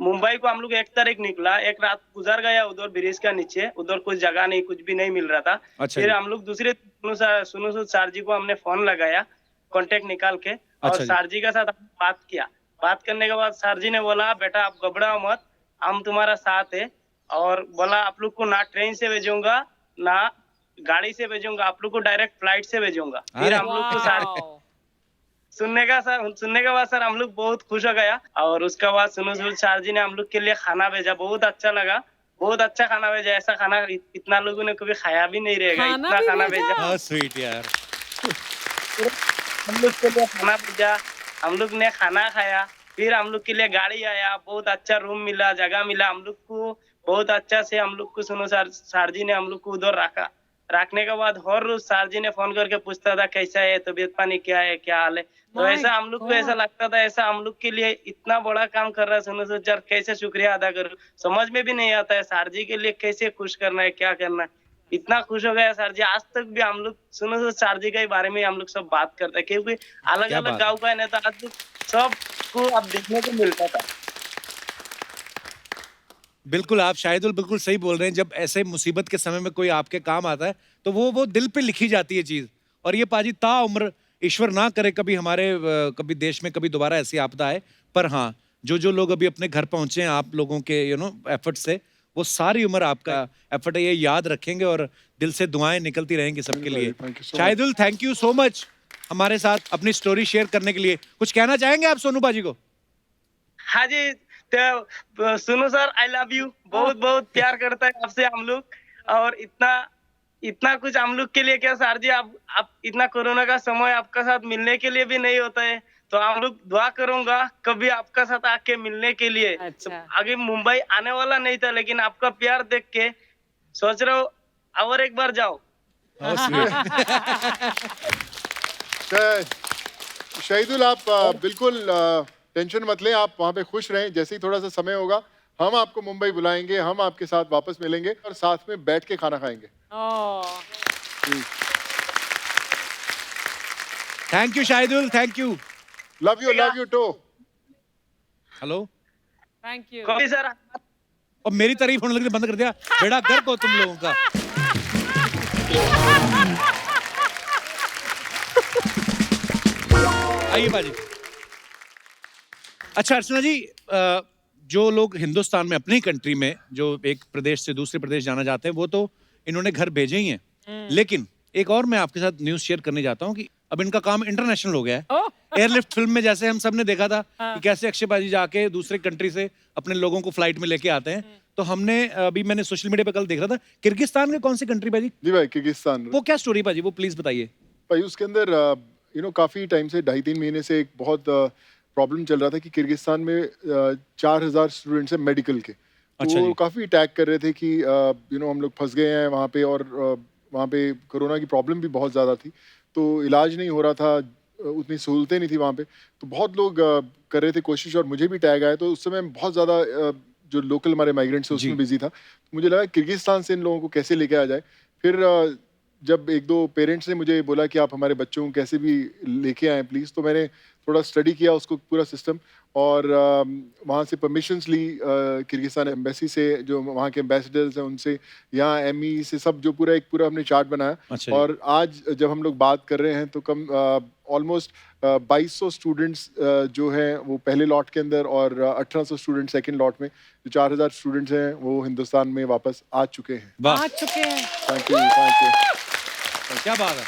मुंबई को हम लोग 1 तारीख निकला, एक रात गुजर गया उधर ब्रिज का नीचे, उधर कुछ जगह नहीं, कुछ भी नहीं मिल रहा था। अच्छा। फिर हम लोग दूसरे सुनो सूद सर जी को हमने फोन लगाया, कांटेक्ट निकाल के, और सर जी के साथ बात किया। बात करने के बाद सर जी ने बोला, बेटा आप घबराओ मत, हम तुम्हारा साथ है, और बोला आप लोग को ना ट्रेन से भेजूंगा ना गाड़ी से भेजूंगा, आप लोग को डायरेक्ट फ्लाइट से भेजूंगा। फिर हम लोग को सुनने के बाद सर हम लोग बहुत खुश हो गया। और उसके बाद सुनो सूद सर जी ने हम लोग के लिए खाना भेजा, बहुत अच्छा लगा, बहुत अच्छा खाना भेजा। ऐसा खाना इतना लोगों ने कभी खाया भी नहीं रहेगा, इतना खाना भेजा। हां स्वीट यार। हम लोग के लिए खाना भेजा, हम लोग ने खाना खाया, फिर हम लोग के लिए गाड़ी आया, बहुत अच्छा रूम मिला, जगह मिला हम लोग को, बहुत अच्छा से हम लोग को सुनो सर जी ने हम लोग को उधर रखा। रखने के बाद हर रोज सर जी ने फोन करके पूछता था कैसा है, तबीयत पानी क्या है, क्या हाल है। तो ऐसा हम लोग को ऐसा लगता था, ऐसा हम लोग के लिए इतना बड़ा काम कर रहा है सुनो सर, कैसे शुक्रिया अदा करूं, समझ में भी नहीं आता है सर जी के लिए कैसे खुश करना है, क्या करना है। इतना खुश हो गया सर जी, आज तक भी हम लोग सुनो सर जी के बारे में हम लोग सब बात करते हैं, क्योंकि अलग अलग गाँव का नेता आज सबको अब देखने को मिलता था। बिल्कुल, आप शाहिदुल बिल्कुल सही बोल रहे हैं। जब ऐसे मुसीबत के समय में कोई आपके काम आता है तो वो दिल पे लिखी जाती है चीज। और ये पाजी ताउम्र, ईश्वर ना करे कभी हमारे कभी देश में कभी दोबारा ऐसी आपदा आए। पर हाँ, जो लोग अभी अपने घर पहुंचे हैं आप लोगों के एफर्ट से, वो सारी उम्र आपका एफर्ट है, ये याद रखेंगे और दिल से दुआएं निकलती रहेंगी सबके लिए। Shahidul, thank you so much हमारे साथ अपनी स्टोरी शेयर करने के लिए। कुछ कहना चाहेंगे आप सोनू बाजी को? हाँ जी, तो सुनो सर, आई लव यू, बहुत बहुत प्यार करता है आपसे हम लोग। और इतना कुछ हम लोग के लिए क्या सर जी, आप इतना कोरोना का समय आपका साथ मिलने के लिए भी नहीं होता है, तो हम लोग दुआ करूंगा कभी आपका साथ आके मिलने के लिए। अच्छा। तो आगे मुंबई आने वाला नहीं था, लेकिन आपका प्यार देख के सोच रहा हूँ और एक बार जाओ। शाहिदुल, आप बिल्कुल टेंशन मत लें, आप वहाँ पे खुश रहें। जैसे ही थोड़ा सा समय होगा हम आपको मुंबई बुलाएंगे, हम आपके साथ वापस मिलेंगे और साथ में बैठ के खाना खाएंगे। Thank you Shahidul, thank you. Love you too. Thank you. कभी सर और मेरी तारीफ होने लगी, बंद कर दिया। बेड़ा गर्क हो तुम लोगों का। आइए बाजी। अच्छा अर्चना जी, जो लोग हिंदुस्तान में अपनी कंट्री में जो एक प्रदेश से दूसरे प्रदेश जाना चाहते हैं, वो तो इन्होंने घर भेजे ही हैं, लेकिन एक और मैं आपके साथ न्यूज शेयर करने जाता हूँ कि अब इनका काम इंटरनेशनल हो गया है। ओह! एयरलिफ्ट फिल्म में जैसे हम सब ने देखा था हाँ। कि कैसे अक्षय पाजी जाके दूसरे कंट्री से अपने लोगों को फ्लाइट में लेके आते हैं, तो हमने अभी मैंने सोशल मीडिया पे कल देख रहा था किर्गिस्तान के कौन सी कंट्री भाजी, जी भाई किर्गिस्तान। वो क्या स्टोरी भाजी, वो प्लीज बताइए। भाई उसके अंदर काफी टाइम से 2.5-3 महीने से एक बहुत प्रॉब्लम चल रहा था कि किर्गिस्तान में 4,000 स्टूडेंट्स हैं मेडिकल के। अच्छा तो जी। काफी अटैक कर रहे थे कि हम लोग फंस गए हैं वहाँ पे, और वहाँ पे कोरोना की प्रॉब्लम भी बहुत ज़्यादा थी, तो इलाज नहीं हो रहा था, उतनी सहूलतें नहीं थी वहाँ पे, तो बहुत लोग कर रहे थे कोशिश, और मुझे भी टैग आया। तो उस समय बहुत ज़्यादा जो लोकल हमारे माइग्रेंट्स हैं उसमें बिजी था, तो मुझे लगा किर्गिस्तान से इन लोगों को कैसे लेके आ जाए। फिर जब 1-2 पेरेंट्स ने मुझे बोला कि आप हमारे बच्चों को कैसे भी लेके आएँ प्लीज़, तो मैंने थोड़ा स्टडी किया उसको पूरा सिस्टम, और वहाँ से परमिशंस ली किर्गिस्तान एम्बेसी से, जो वहाँ के एम्बेसडर्स हैं उनसे, यहाँ एमई से, सब जो एक पूरा हमने चार्ट बनाया। अच्छा जी। और आज जब हम लोग बात कर रहे हैं तो कम ऑलमोस्ट 2200 स्टूडेंट्स जो हैं वो पहले लॉट के अंदर, और 1800 स्टूडेंट सेकंड लॉट में, जो 4000 स्टूडेंट्स हैं वो हिंदुस्तान में वापस आ चुके हैं। वाह, आ चुके हैं। Thank you, thank you. क्या बात है।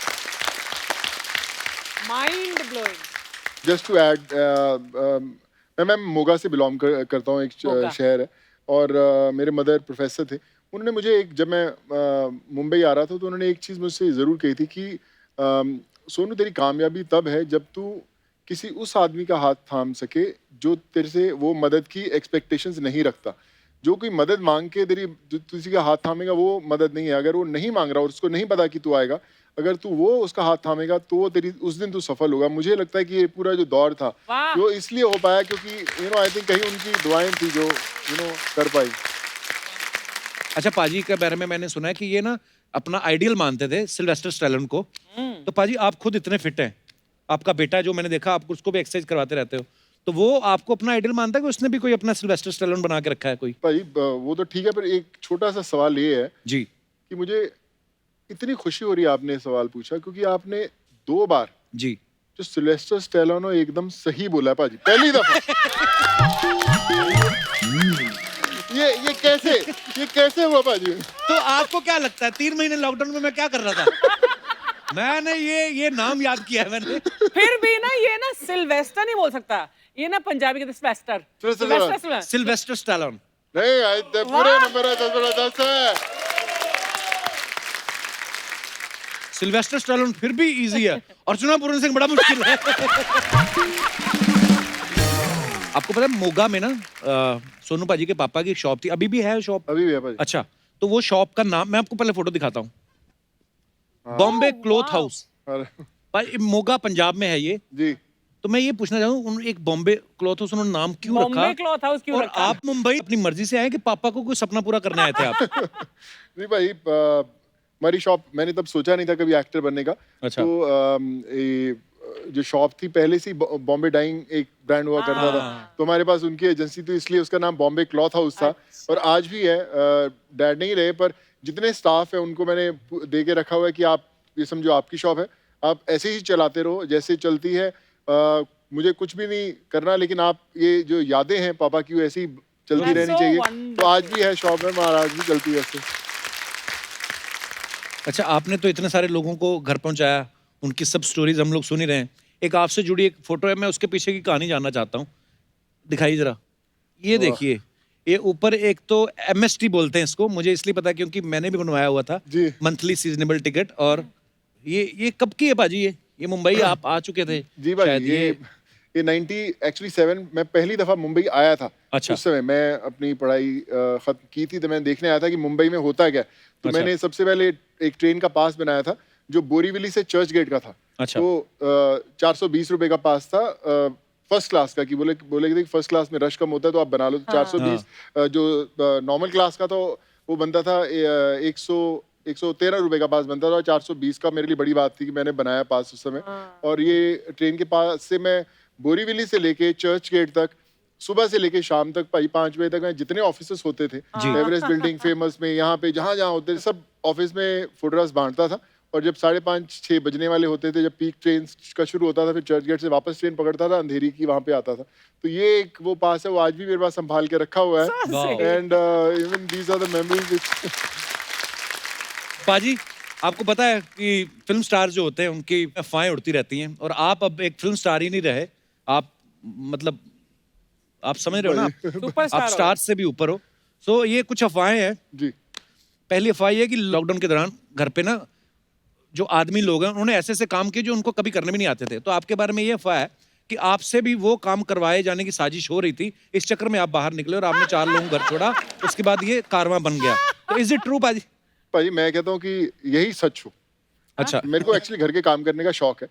Mind blowing. Just to add, मैं मोगा से बिलोंग करता हूँ, एक मोगा। शहर है, और मेरे मदर प्रोफेसर थे। उन्होंने मुझे जब मैं मुंबई आ रहा था तो उन्होंने एक चीज़ मुझसे ज़रूर कही थी कि सोनू तेरी कामयाबी तब है जब तू किसी उस आदमी का हाथ थाम सके जो तेरे से वो मदद की एक्सपेक्टेशंस नहीं रखता। जो कोई मदद मांग के किसी का हाथ थामेगा वो मदद नहीं है। अगर वो नहीं मांग रहा और उसको नहीं पता कि तू आएगा, अगर तू वो उसका हाथ थामेगा तो वो तेरी उस दिन तू सफल होगा। मुझे लगता है कि ये पूरा जो दौर था वाह। वो इसलिए हो पाया क्योंकि आई थिंक कहीं उनकी दुआएं थी जो कर पाई। अच्छा, पाजी के बारे में मैंने सुना है कि ये ना अपना आइडियल मानते थे सिल्वेस्टर स्टैलोन को। तो पाजी आप खुद इतने फिट हैं, आपका बेटा जो मैंने देखा, आप उसको भी एक्सरसाइज करवाते रहते हो, तो वो आपको अपना आइडियल मानता है कि उसने भी कोई अपना सिल्वेस्टर स्टैलोन बना के रखा है कोई? भाई वो तो ठीक है, पर एक छोटा सा सवाल ये है जी कि मुझे इतनी खुशी हो रही है आपने सवाल पूछा, क्योंकि आपने 2 बार जी जो सिल्वेस्टर स्टैलोन एकदम सही बोला है पाजी, पहली दफा। ये कैसे हुआ पाजी? तो आपको क्या लगता है 3 महीने लॉकडाउन में मैं क्या कर रहा था? मैंने ये नाम याद किया है मैंने। फिर भी ना ये ना सिल्वेस्टर नहीं बोल सकता, ये ना पंजाबी के सिल्वेस्टर। Sylvester Stallone. नहीं, पूरे नंबर है, 10 है। सिल्वेस्टर स्टैलोन फिर भी इजी है, अर्चना पूरन सिंह बड़ा मुश्किल है। आपको पता है मोगा में ना सोनू पाजी के पापा की एक शॉप थी, अभी भी है शॉप? अभी भी है पाजी। अच्छा, तो वो शॉप का नाम मैं आपको पहले फोटो दिखाता हूँ, बॉम्बे क्लॉथ हाउस। भाई मोगा पंजाब में है ये जी। तो मैं ये पूछना चाहूँ, एक बॉम्बे क्लॉथ हाउस उन्होंने नाम क्यों रखा? बॉम्बे क्लॉथ हाउस क्यों और रखा? आप मुंबई अपनी मर्जी से आए कि पापा को कोई सपना पूरा करने आए थे आप? नहीं भाई, हमारी शॉप, मैंने तब सोचा नहीं था कभी एक्टर बनने का। अच्छा। तो जो शॉप थी पहले से बॉम्बे डाइंग एक ब्रांड हुआ करता था, तो हमारे पास उनकी एजेंसी थी, इसलिए उसका नाम बॉम्बे क्लॉथ हाउस था। और आज भी है। डैड नहीं रहे, पर जितने स्टाफ है उनको मैंने दे के रखा हुआ है कि आप ये समझो आपकी शॉप है, आप ऐसे ही चलाते रहो जैसे चलती है। मुझे कुछ भी नहीं करना, लेकिन आप ये जो यादें हैं पापा की वो ऐसी ही चलती रहनी चाहिए। तो आज भी है शॉप में, महाराज भी चलती है ऐसे। अच्छा, आपने तो इतने सारे लोगों को घर पहुंचाया, उनकी सब स्टोरीज हम लोग सुन ही रहे हैं। एक आपसे जुड़ी एक फोटो है, मैं उसके पीछे की कहानी जानना चाहता हूँ, दिखाइए जरा। ये देखिए, ये ऊपर एक तो MST बोलते हैं इसको, मुझे इसलिए पता है क्योंकि मैंने भी बनवाया हुआ था, मंथली सीजनेबल टिकट। और ये कब की है बाजी? ये मुंबई आप आ चुके थे? जी भाई, ये 97 में पहली दफा मुंबई आया था। अच्छा। उस समय मैं अपनी पढ़ाई खत्म की थी, तो मैं देखने आया था कि मुंबई में होता क्या। तो अच्छा। मैंने सबसे पहले एक ट्रेन का पास बनाया था जो बोरीवली से चर्च गेट का था। अच्छा। तो 420 रुपए का पास था, फर्स्ट क्लास का, कि बोले कि फर्स्ट क्लास में रश कम होता है तो आप बना लो। 420 जो नॉर्मल क्लास का तो वो बनता था 113 रुपए का पास बनता था, और 420 का मेरे लिए बड़ी बात थी कि मैंने बनाया पास उस समय। और ये ट्रेन के पास से मैं बोरीवली से लेके चर्च गेट तक, सुबह से लेके शाम तक, भाई 5 बजे तक मैं जितने ऑफिसेस होते थे, एवरेस्ट बिल्डिंग, फेमस में, यहाँ पे जहाँ होते थे, सब ऑफिस में फोटोग्राफ्स बांटता था। और जब 5:30-6 बजने वाले होते थे, जब पीक ट्रेन का शुरू होता था, फिर चर्च गेट से वापस ट्रेन पकड़ता था, अंधेरी की वहाँ पे आता था। तो ये एक वो पास है, वो आज भी मेरे पास संभाल के रखा हुआ है। And even these are the memories. पाजी, आपको पता है कि फिल्म स्टार जो होते हैं उनकी अफवाहें उड़ती रहती हैं और आप अब एक फिल्म स्टार ही नहीं रहे, आप मतलब आप समझ रहे हो ना, सुपरस्टार आप हो। स्टार से भी ऊपर हो। सो ये कुछ अफवाहें हैं। जी पहली अफवाह ये है कि लॉकडाउन के दौरान घर पे ना जो आदमी लोग हैं उन्होंने ऐसे ऐसे काम किए जो उनको कभी करने भी नहीं आते थे। तो आपके बारे में ये अफवाह है कि आपसे भी वो काम करवाए जाने की साजिश हो रही थी, इस चक्कर में आप बाहर निकले और आपने 4 लोगों को घर छोड़ा, उसके बाद ये कारवां बन गया। तो इज इट ट्रू पाजी? भाई मैं कहता हूँ कि यही सच हो। अच्छा, मेरे को एक्चुअली घर के काम करने का शौक है,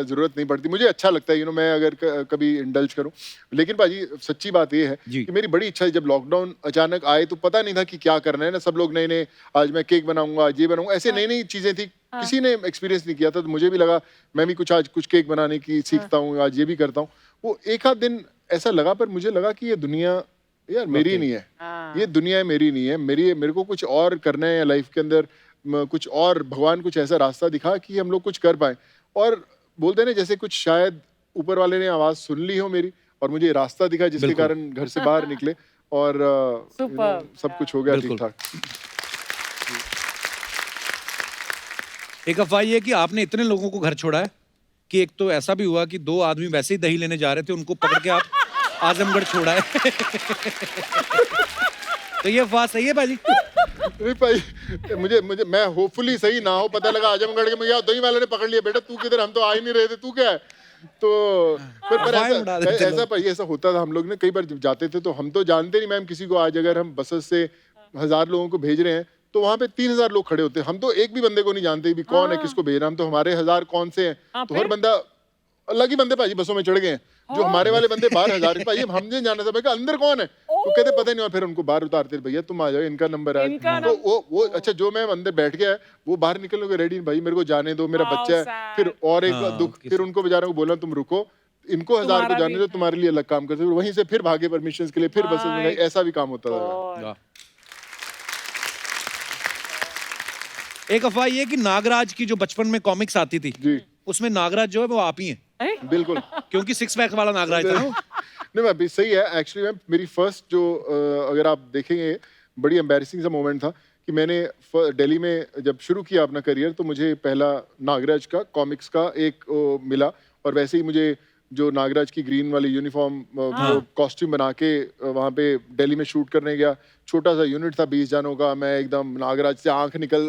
जरूरत नहीं पड़ती, मुझे अच्छा लगता है मैं अगर कभी इंडल्ज करूं। लेकिन भाजी सच्ची बात ये है जी। कि मेरी बड़ी इच्छा है, जब लॉकडाउन अचानक आए तो पता नहीं था कि क्या करना है ना, सब लोग नए नए, आज मैं केक बनाऊंगा, आज ये बनाऊंगा, ऐसे नई नई चीजें थी, किसी ने एक्सपीरियंस नहीं किया था। तो मुझे भी लगा मैं भी आज कुछ केक बनाने की सीखता हूँ, आज ये भी करता हूँ। वो एक आध दिन ऐसा लगा, पर मुझे लगा कि ये दुनिया यार मेरी नहीं है, ये दुनिया मेरी नहीं है, मेरे को कुछ और करना है लाइफ के अंदर, कुछ और, भगवान कुछ ऐसा रास्ता दिखा कि हम लोग कुछ कर पाए। और बोलते हैं ना जैसे कुछ शायद ऊपर वाले ने आवाज सुन ली हो मेरी और मुझे रास्ता दिखा जिसके कारण घर से बाहर निकले और सब कुछ हो गया ठीक ठाक। एक अफवाह ये है कि आपने इतने लोगों को घर छोड़ा है कि एक तो ऐसा भी हुआ कि 2 आदमी वैसे ही दही लेने जा रहे थे, उनको पकड़ के आप आजमगढ़ छोड़ा है। तो ये अफवाह सही है भाजी? नहीं भाई, मुझे मैं होपफुली सही ना हो, पता लगा आजमगढ़ के मुझे दही वाले ने पकड़ लिया, बेटा तू किधर, हम तो आ ही नहीं रहे थे, तू क्या है। तो पर ऐसा भाई ऐसा होता था, हम लोग ने कई बार जब जाते थे तो हम तो जानते नहीं मैम किसी को, आज अगर हम बसेस से 1000 लोगों को भेज रहे हैं तो वहां पे 3000 लोग खड़े होते हैं, हम तो एक भी बंदे को नहीं जानते भी कौन है, किसको भेज रहा, हम तो हमारे 1000 कौन से हैं, तो हर बंदा अलग ही बंदे भाजी बसों में चढ़ गए हैं, जो हमारे वाले बंदे बाहर 1000 भाई हमने जाना था, मैं कहा अंदर कौन है, तो कहते पता नहीं, और फिर उनको बाहर उतारते, भैया तुम आ जाओ, इनका नंबर है। तो वो अच्छा जो मैं अंदर बैठ गया है वो बाहर निकलने को रेडी, भाई मेरे को जाने दो, मेरा बच्चा है। फिर और एक दुख, फिर उनको बेचारों को बोला तुम रुको, इनको 1000 को जाने दो, तुम्हारे लिए अलग काम करते, वहीं से फिर भागे परमिशन के लिए, फिर बसेस में गए, ऐसा भी काम होता था। एक अफवाह ये कि नागराज की जो बचपन में कॉमिक्स आती थी जी, उसमें नागराज जो है वो आप ही हैं। बिल्कुल, क्योंकि 6 पैक वाला नागराज था ना। नहीं मैं सही है एक्चुअली मैम, मेरी फर्स्ट जो अगर आप देखेंगे बड़ी एम्बैरेसिंग सा मोमेंट था कि मैंने दिल्ली में जब शुरू किया अपना करियर, तो मुझे पहला नागराज का कॉमिक्स का एक मिला, और वैसे ही मुझे जो नागराज की ग्रीन वाली यूनिफॉर्म कॉस्ट्यूम बना के वहाँ पे दिल्ली में शूट करने गया। छोटा सा यूनिट था 20 जनों का, मैं एकदम नागराज से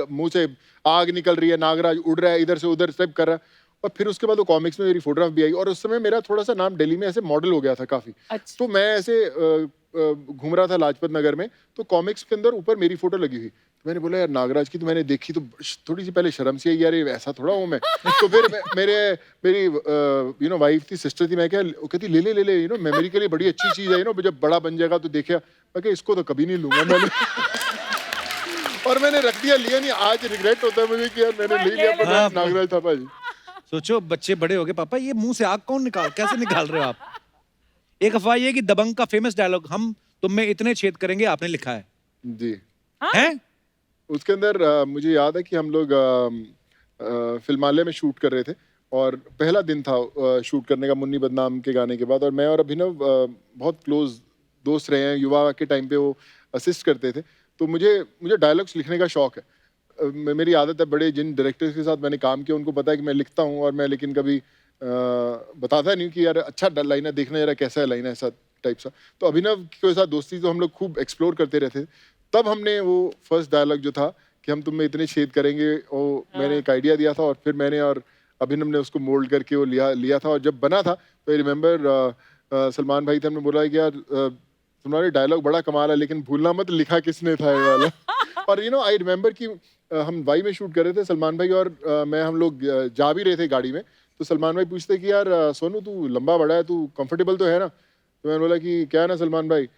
मुंह से आग निकल रही है, नागराज उड़ रहा है, इधर से उधर स्टेप कर रहा है। और फिर उसके बाद वो कॉमिक्स में मेरी फोटोग्राफ भी आई, और उस समय मेरा थोड़ा सा नाम दिल्ली में ऐसे मॉडल हो गया था काफी। तो मैं ऐसे घूम रहा था लाजपत नगर में, तो कॉमिक्स के अंदर ऊपर मेरी फोटो लगी हुई, तो मैंने बोला यार नागराज की, तो मैंने देखी तो थोड़ी सी पहले शर्म सी आई, यार ये ऐसा थोड़ा हूँ मैं। तो फिर मेरी वाइफ थी, सिस्टर थी, मैं क्या कहती ले ले मेमोरी के लिए बड़ी अच्छी चीज है, जब बड़ा बन जाएगा तो देखा, मैं क्या इसको तो कभी नहीं लूंगा मैंने। और मैंने रख दिया, लिया नहीं, आज रिग्रेट होता है मुझे कि यार मैंने ले लिया, पर नागराज था भाई। सोचो बच्चे बड़े हो गए, पापा ये मुंह से आग कौन कैसे निकाल रहे हो आप। एक अफवाह ये कि दबंग का फेमस डायलॉग हम तुम में इतने छेद करेंगे आपने लिखा है जी। हैं? उसके अंदर मुझे याद है कि हम लोग फिल्मालय में शूट कर रहे थे, और पहला दिन था शूट करने का मुन्नी बदनाम के गाने के बाद, और मैं और अभिनव बहुत क्लोज दोस्त रहे हैं, युवा के टाइम पे वो असिस्ट करते थे, तो मुझे डायलॉग्स लिखने का शौक है। मेरी आदत है, बड़े जिन डायरेक्टर्स के साथ मैंने काम किया उनको पता है कि मैं लिखता हूँ, और मैं लेकिन कभी बताता नहीं कि यार अच्छा लाइन है, देखना जरा कैसा है लाइन है, ऐसा टाइप सा। तो अभिनव के साथ दोस्ती तो हम लोग खूब एक्सप्लोर करते रहते थे, तब हमने वो फर्स्ट डायलॉग जो था कि हम तुम में इतने छेद करेंगे, वो मैंने एक आइडिया दिया था, और फिर मैंने और अभिनव ने उसको मोल्ड करके वो लिया था, और जब बना था तो आई रिमेम्बर सलमान भाई थे, हमने बोला कि यार तुम्हारे डायलॉग बड़ा कमाल है, लेकिन भूलना मत लिखा किसने था ये वाला। और आई रिमेम्बर कि हम वाई में शूट कर रहे थे, सलमान भाई और मैं, हम लोग जा भी रहे थे गाड़ी में, तो सलमान भाई पूछते कि यार सोनू तू लंबा बड़ा है, तू कंफर्टेबल तो है ना। तो मैंने बोला कि क्या है ना सलमान भाई,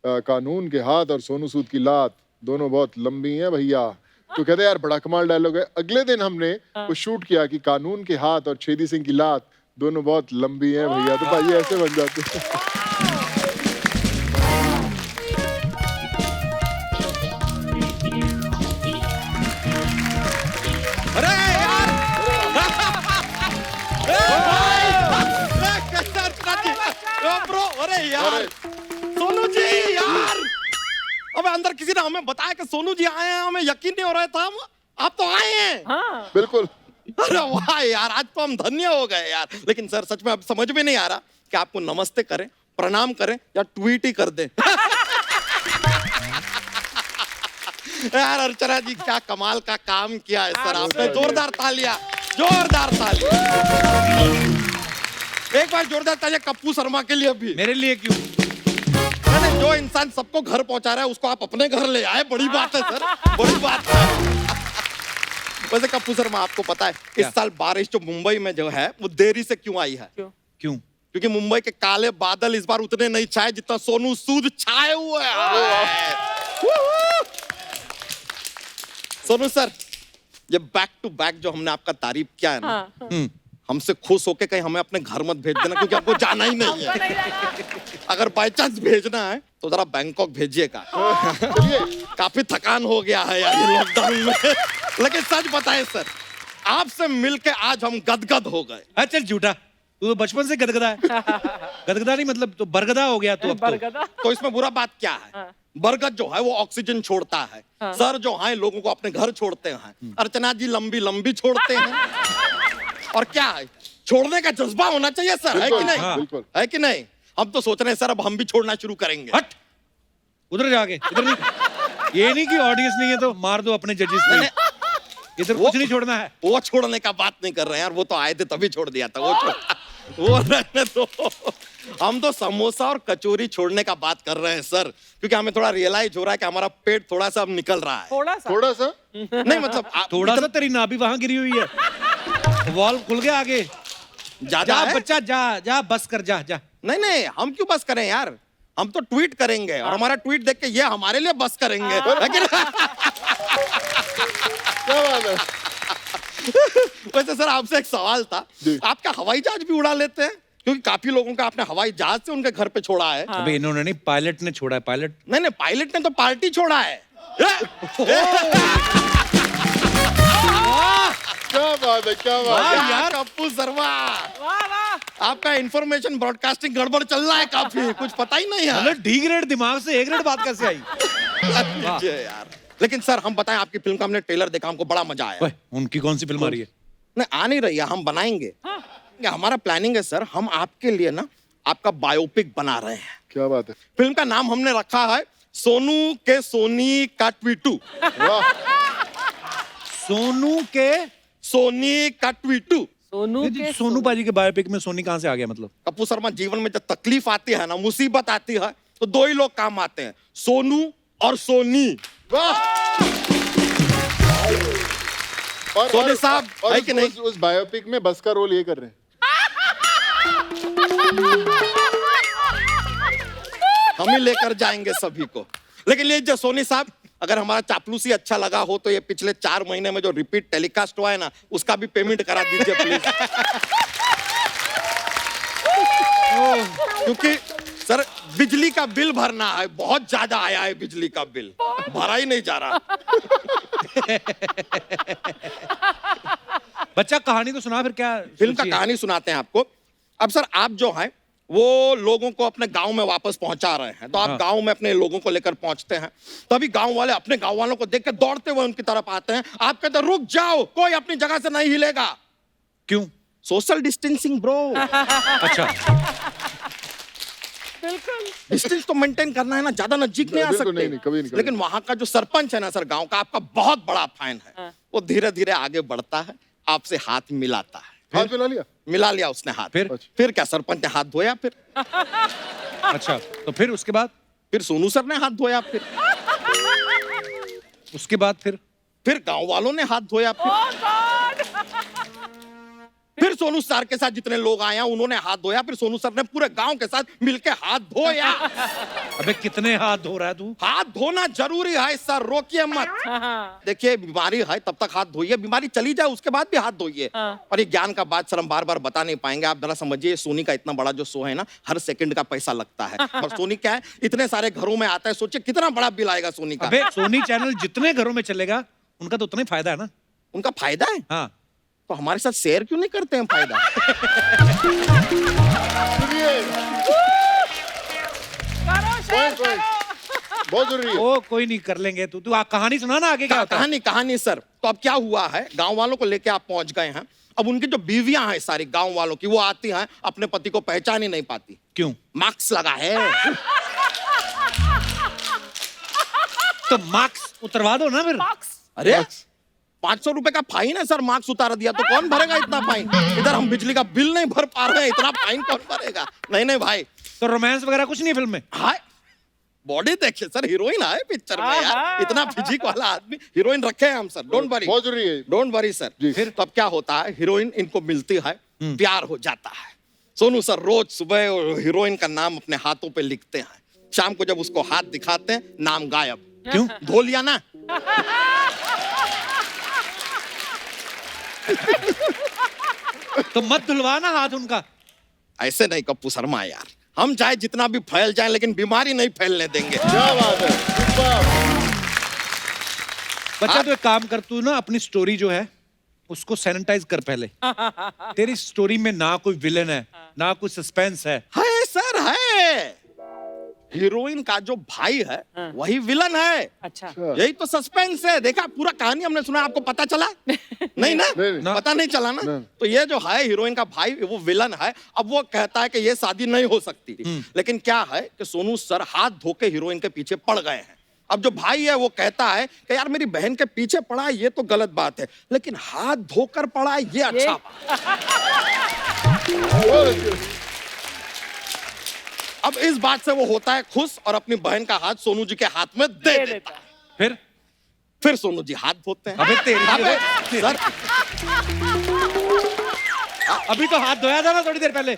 कानून के हाथ और सोनू सूद की लात दोनों बहुत लंबी हैं भैया। तो कहते यार बड़ा कमाल डायलॉग है। अगले दिन हमने वो शूट किया कि कानून के हाथ और छेदी सिंह की लात दोनों बहुत लंबी हैं भैया, तो भाई ऐसे बन जाते हैं। अरे यार सोनू जी यार, अब अंदर किसी ने हमें बताया कि सोनू जी आए हैं, हमें यकीन नहीं हो रहा था। हम आप तो आए हैं। हाँ बिल्कुल। अरे वाह यार, आज तो हम धन्य हो गए यार। लेकिन सर सच में अब समझ में नहीं आ रहा कि आपको नमस्ते करें, प्रणाम करें या ट्वीट ही कर दें। यार अर्चना जी क्या कमाल का काम किया है सर आपने। जोरदार तालियां, जोरदार तालियां। एक बार जोरदार तालियां कप्पू शर्मा के लिए भी। मेरे लिए क्यों? नहीं, जो इंसान सबको घर पहुंचा रहा है उसको आप अपने घर ले आए, बड़ी बात है सर, बड़ी बात है। वैसे कप्पू शर्मा आपको पता है इस साल बारिश जो मुंबई में जो है वो देरी से क्यों आई है? क्यों? क्योंकि मुंबई के काले बादल इस बार उतने नहीं छाए जितना सोनू सूद छाए हुए हैं। सोनू सर, ये बैक टू बैक जो हमने आपका तारीफ किया है ना, हमसे खुश होके कहीं हमें अपने घर मत भेज देना, क्योंकि आपको जाना ही नहीं है। अगर बाय चांस भेजना है तो जरा बैंकॉक भेजिएगा। काफी थकान हो गया है यार ये लॉकडाउन में। लेकिन सच बताएं सर, आपसे मिलके आज हम गदगद हो गए। अच्छा झूठा, तू तो बचपन से गदगदा है। गदगदा नहीं मतलब तो बरगदा हो गया तू अब तो इसमें बुरा बात क्या है? बरगद जो है वो ऑक्सीजन छोड़ता है, सर जो है लोगों को अपने घर छोड़ते हैं, अर्चना जी लंबी लंबी छोड़ते हैं। और क्या है, छोड़ने का जज्बा होना चाहिए सर, है कि नहीं? है कि नहीं? हम तो सोच रहे हैं सर अब हम भी छोड़ना शुरू करेंगे। हट उधर जाके, इधर नहीं। ये नहीं कि ऑडियंस नहीं है तो मार दो अपने जजेस को, इधर कुछ नहीं छोड़ना है। वो छोड़ने का बात नहीं कर रहे हैं यार, वो तो आए थे तभी छोड़ दिया था। वो रहने दो। हम तो समोसा और कचौरी छोड़ने का बात कर रहे हैं सर, क्योंकि हमें थोड़ा रियलाइज हो रहा है कि हमारा पेट थोड़ा सा अब निकल रहा है। थोड़ा सा नहीं मतलब थोड़ा सा तेरी नाभि वहां गिरी हुई है, वॉल खुल गया आगे। ज्यादा जा बच्चा, जा जा बस कर, जा जा। नहीं हम क्यों बस करें यार, हम तो ट्वीट करेंगे और हमारा ट्वीट देख के ये हमारे लिए बस करेंगे। क्या बात है। वैसे सर आपसे एक सवाल था, आप क्या हवाई जहाज भी उड़ा लेते हैं? क्योंकि काफी लोगों का आपने हवाई जहाज से उनके घर पे छोड़ा है। अबे इन्होंने नहीं, पायलट ने छोड़ा है। पायलट नहीं पायलट ने तो पार्टी छोड़ा है। क्या बात है, क्या बात है यार कप्पू शर्मा, आपका इंफॉर्मेशन ब्रॉडकास्टिंग गड़बड़ चल रहा है काफी, कुछ पता ही नहीं है। डी ग्रेड दिमाग से ए ग्रेड बात कैसे आई? यार लेकिन सर हम बताएं, आपकी फिल्म का हमने ट्रेलर देखा, हमको बड़ा मजा आया। उनकी कौन सी फिल्म आ रही है? नहीं आ नहीं रही है, हम बनाएंगे। हमारा प्लानिंग है सर, हम आपके लिए ना आपका बायोपिक बना रहे हैं। क्या बात है। फिल्म का नाम हमने रखा है सोनू के सोनी का ट्वीटू। सोनू के सोनी का ट्वीटू। सोनू पाजी के बायोपिक में सोनी कहां से आ गया मतलब? कप्पू शर्मा, जीवन में जब तकलीफ आती है ना, मुसीबत आती है, तो दो ही लोग काम आते हैं, सोनू और सोनी। सोनी साहब है कि नहीं? उस बायोपिक में बस का रोल ये कर रहे हैं। हम ही लेकर जाएंगे सभी को। लेकिन ये जो सोनी साहब, अगर हमारा चापलूसी अच्छा लगा हो तो ये पिछले 4 महीने में जो रिपीट टेलीकास्ट हुआ है ना, उसका भी पेमेंट करा दीजिए प्लीज। क्योंकि सर बिजली का बिल भरना है, बहुत ज्यादा आया है बिजली का बिल, भरा ही नहीं जा रहा। बच्चा कहानी तो सुना, फिर क्या फिल्म का कहानी सुनाते हैं आपको। अब सर आप जो हैं वो लोगों को अपने गांव में वापस पहुंचा रहे हैं, तो आप गांव में अपने लोगों को लेकर पहुंचते हैं, तभी गांव वाले अपने गांव वालों को देख के दौड़ते हुए उनकी तरफ आते हैं। आप कहते हैं रुक जाओ, कोई अपनी जगह से नहीं हिलेगा। क्यों? Social distancing bro. अच्छा बिल्कुल डिस्टेंस तो मेंटेन करना है ना, ज्यादा नजदीक नहीं आ सकते। नहीं, कभी नहीं। लेकिन वहां का जो सरपंच है ना सर गांव का, आपका बहुत बड़ा फैन है, वो धीरे धीरे आगे बढ़ता है, आपसे हाथ मिलाता है। हाथ मिला लिया उसने हाथ। फिर क्या सरपंच ने हाथ धोया फिर। अच्छा तो फिर उसके बाद? फिर सोनू सर ने हाथ धोया। फिर उसके बाद फिर गांव वालों ने हाथ धोया। फिर सोनू सर के साथ जितने लोग आए हैं उन्होंने हाथ धोया। फिर सोनू सर ने पूरे गांव के साथ मिलके हाथ धोया। अबे कितने हाथ धो रहा है तू? हाथ धोना जरूरी है सर, रोकिए मत। देखिए बीमारी है तब तक हाथ धोइए, बीमारी चली जाए उसके बाद भी हाथ धोइए। और ये ज्ञान का बात सर हम बार बार बता नहीं पाएंगे। आप जरा समझिए, सोनी का इतना बड़ा जो शो है ना, हर सेकंड का पैसा लगता है। और सोनी क्या है, इतने सारे घरों में आता है, सोचिए कितना बड़ा बिल आएगा सोनी का। अबे सोनी चैनल जितने घरों में चलेगा उनका तो उतना ही फायदा है ना। उनका फायदा है? हाँ। तो हमारे साथ शेयर क्यों नहीं करते हैं फायदा? बहुत जरूरी है। ओ कोई नहीं, कर लेंगे। तू कहानी सुना ना, आगे क्या होता है? कहानी सर, तो अब क्या हुआ है, गांव वालों को लेके आप पहुंच गए हैं। अब उनकी जो बीवियां हैं सारी गांव वालों की, वो आती हैं, अपने पति को पहचान ही नहीं पाती। क्यों? मार्क्स लगा है। तो मार्क्स उतरवा दो ना फिर। अरे 500 रुपए का फाइन है सर, मार्क्स उतार दिया तो कौन भरेगा इतना फाइन? इधर हम बिजली का बिल नहीं भर पा रहे हैं, इतना फाइन कौन भरेगा? नहीं भाई। तो रोमांस वगैरह कुछ नहीं फिल्म में? हाय, बॉडी देखिए सर, हीरोइन है पिक्चर में यार, इतना फिजिक वाला आदमी, हीरोइन रखे हैं हम सर, डोंट वरी। बहुत जरूरी है। Don't worry sir. फिर तब क्या होता है, हीरोइन इनको मिलती है, प्यार हो जाता है। सोनू सर रोज सुबह हीरोइन का नाम अपने हाथों पे लिखते हैं, शाम को जब उसको हाथ दिखाते हैं, नाम गायब। क्यों? धो लिया ना। तो मत धुलवा ना हाथ उनका। ऐसे नहीं कप्पू शर्मा यार, हम चाहे जितना भी फैल जाए लेकिन बीमारी नहीं फैलने देंगे। क्या बात है। बच्चा तो एक काम कर, तू ना अपनी स्टोरी जो है उसको सैनिटाइज कर पहले। तेरी स्टोरी में ना कोई विलन है, ना कोई सस्पेंस है। है सर, है। हीरोइन का जो भाई है वही विलन है। अच्छा, यही तो सस्पेंस है। देखा, पूरा कहानी हमने सुना, आपको पता चला? नहीं ना? नहीं। पता नहीं चला ना? तो ये जो है हीरोइन का भाई, वो विलन है। अब वो कहता है कि ये शादी नहीं हो सकती, लेकिन क्या है कि सोनू सर हाथ धो के हीरोइन के पीछे पड़ गए हैं। अब जो भाई है वो कहता है कि यार मेरी बहन के पीछे पड़ा है, ये तो गलत बात है, लेकिन हाथ धोकर पड़ा है, ये अच्छा बात। अब इस बात से वो होता है खुश और अपनी बहन का हाथ सोनू जी के हाथ में दे देता है। फिर सोनू जी हाथ धोते हैं। अबे तेरी सर, अभी तो हाथ धोया था ना थोड़ी देर पहले।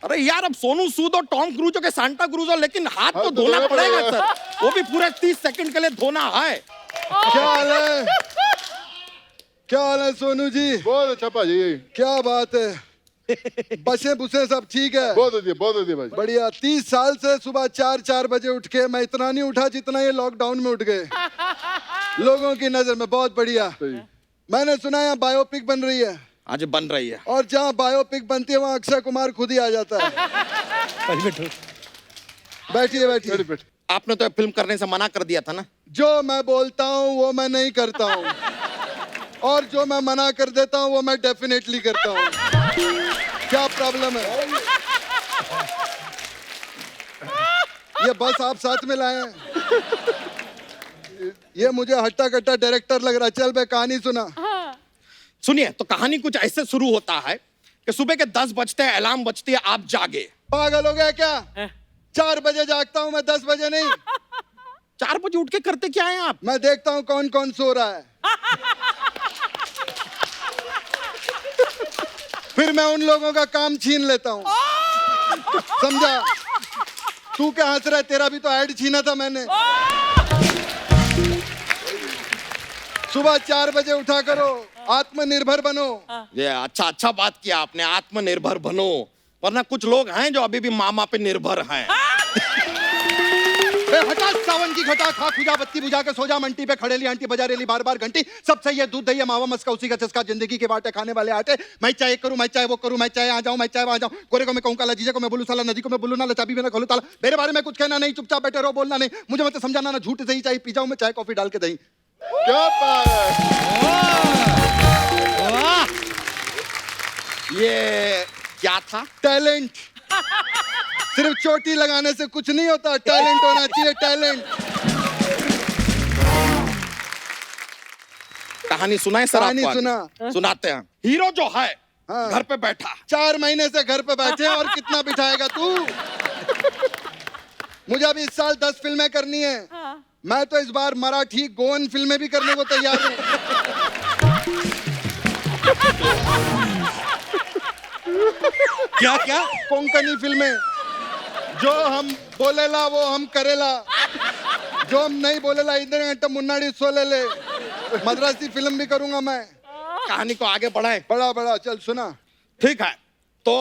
अरे यार, अब सोनू सूद और टॉम क्रूज के सांता क्रूज हो, लेकिन हाथ तो धोना पड़ेगा सर, वो भी पूरे 30 सेकंड के लिए धोना है। क्या हाल है? क्या हाल है सोनू जी? बहुत अच्छा भाजी। क्या बात है? बसे बुसे सब ठीक है? बहुत बढ़िया भाई। बढ़िया। 30 साल से सुबह 4 बजे उठ के मैं इतना नहीं उठा जितना ये लॉकडाउन में उठ गए लोगों की नजर में। बहुत बढ़िया। मैंने सुना यहाँ बायोपिक बन रही है। आज बन रही है, और जहाँ बायोपिक बनती है वहाँ अक्षय कुमार खुद ही आ जाता है। बैठिए। आपने तो फिल्म करने से मना कर दिया था ना? जो मैं बोलता हूँ वो मैं नहीं करता हूँ, और जो मैं मना कर देता हूँ वो मैं डेफिनेटली करता हूँ। क्या प्रॉब्लम है? ये बस आप साथ में लाए हैं। ये मुझे हट्टा कट्टा डायरेक्टर लग रहा है। चल बे, कहानी सुना। सुनिए, तो कहानी कुछ ऐसे शुरू होता है कि सुबह के 10 बजते हैं, अलार्म बजती है, आप जागे। पागल हो गया क्या? 4 बजे जागता हूँ मैं, 10 बजे नहीं। 4 बजे उठ के करते क्या है आप? मैं देखता हूँ कौन कौन सो रहा है, फिर मैं उन लोगों का काम छीन लेता हूँ। समझा? तू क्या हंस रहा है? तेरा भी तो ऐड छीना था मैंने। सुबह 4 बजे उठा करो, आत्मनिर्भर बनो। ये अच्छा बात किया आपने, आत्मनिर्भर बनो, वरना कुछ लोग हैं जो अभी भी मामा पे निर्भर हैं। हटा सावन की घटा, खा खुजा बत्ती बुझा के सो जा, मंटी पे खड़े ली आंटी बजा रेली बार बार घंटी, सब सही है, दूध दही मावा मस्का उसी का चस्का, जिंदगी के बाटे खाने वाले आटे। मैं चाहे करूं, मैं चाहे वो करूं, मैं चाहे आ जाऊं, मैं चाहे वहां जाऊं, गोरे को मैं कहूं काला, जीजे को मैं बोलूं साला, नदी को मैं बोलूं नाला, चाबी में ना खोलूं ताला। मेरे बारे में कुछ कहना नहीं, चुपचाप बैठे रहो, बोलना नहीं, मुझे मत समझाना, ना झूठ सही चाहे पी जाऊं मैं चाय कॉफी डाल के दही। क्या बात है? ये क्या था? टैलेंट। सिर्फ चोटी लगाने से कुछ नहीं होता, टैलेंट होना चाहिए, टैलेंट। कहानी सुनाए सर? कहानी आपको सुना। सुनाते हैं। हीरो जो है हाँ। घर पे बैठा, 4 महीने से घर पे बैठे हैं, और कितना बिठाएगा तू? मुझे अभी इस साल 10 फिल्में करनी है। मैं तो इस बार मराठी गोवन फिल्में भी करने को तैयार हूँ। क्या क्या? कोंकणी फिल्में। जो हम बोलेला वो हम करेला, जो हम नहीं बोलेला इधर घंटा मुन्नाडी सोलेले। मद्रासी फिल्म भी करूंगा मैं। कहानी को आगे बढ़ाए। बड़ा चल सुना। ठीक है, तो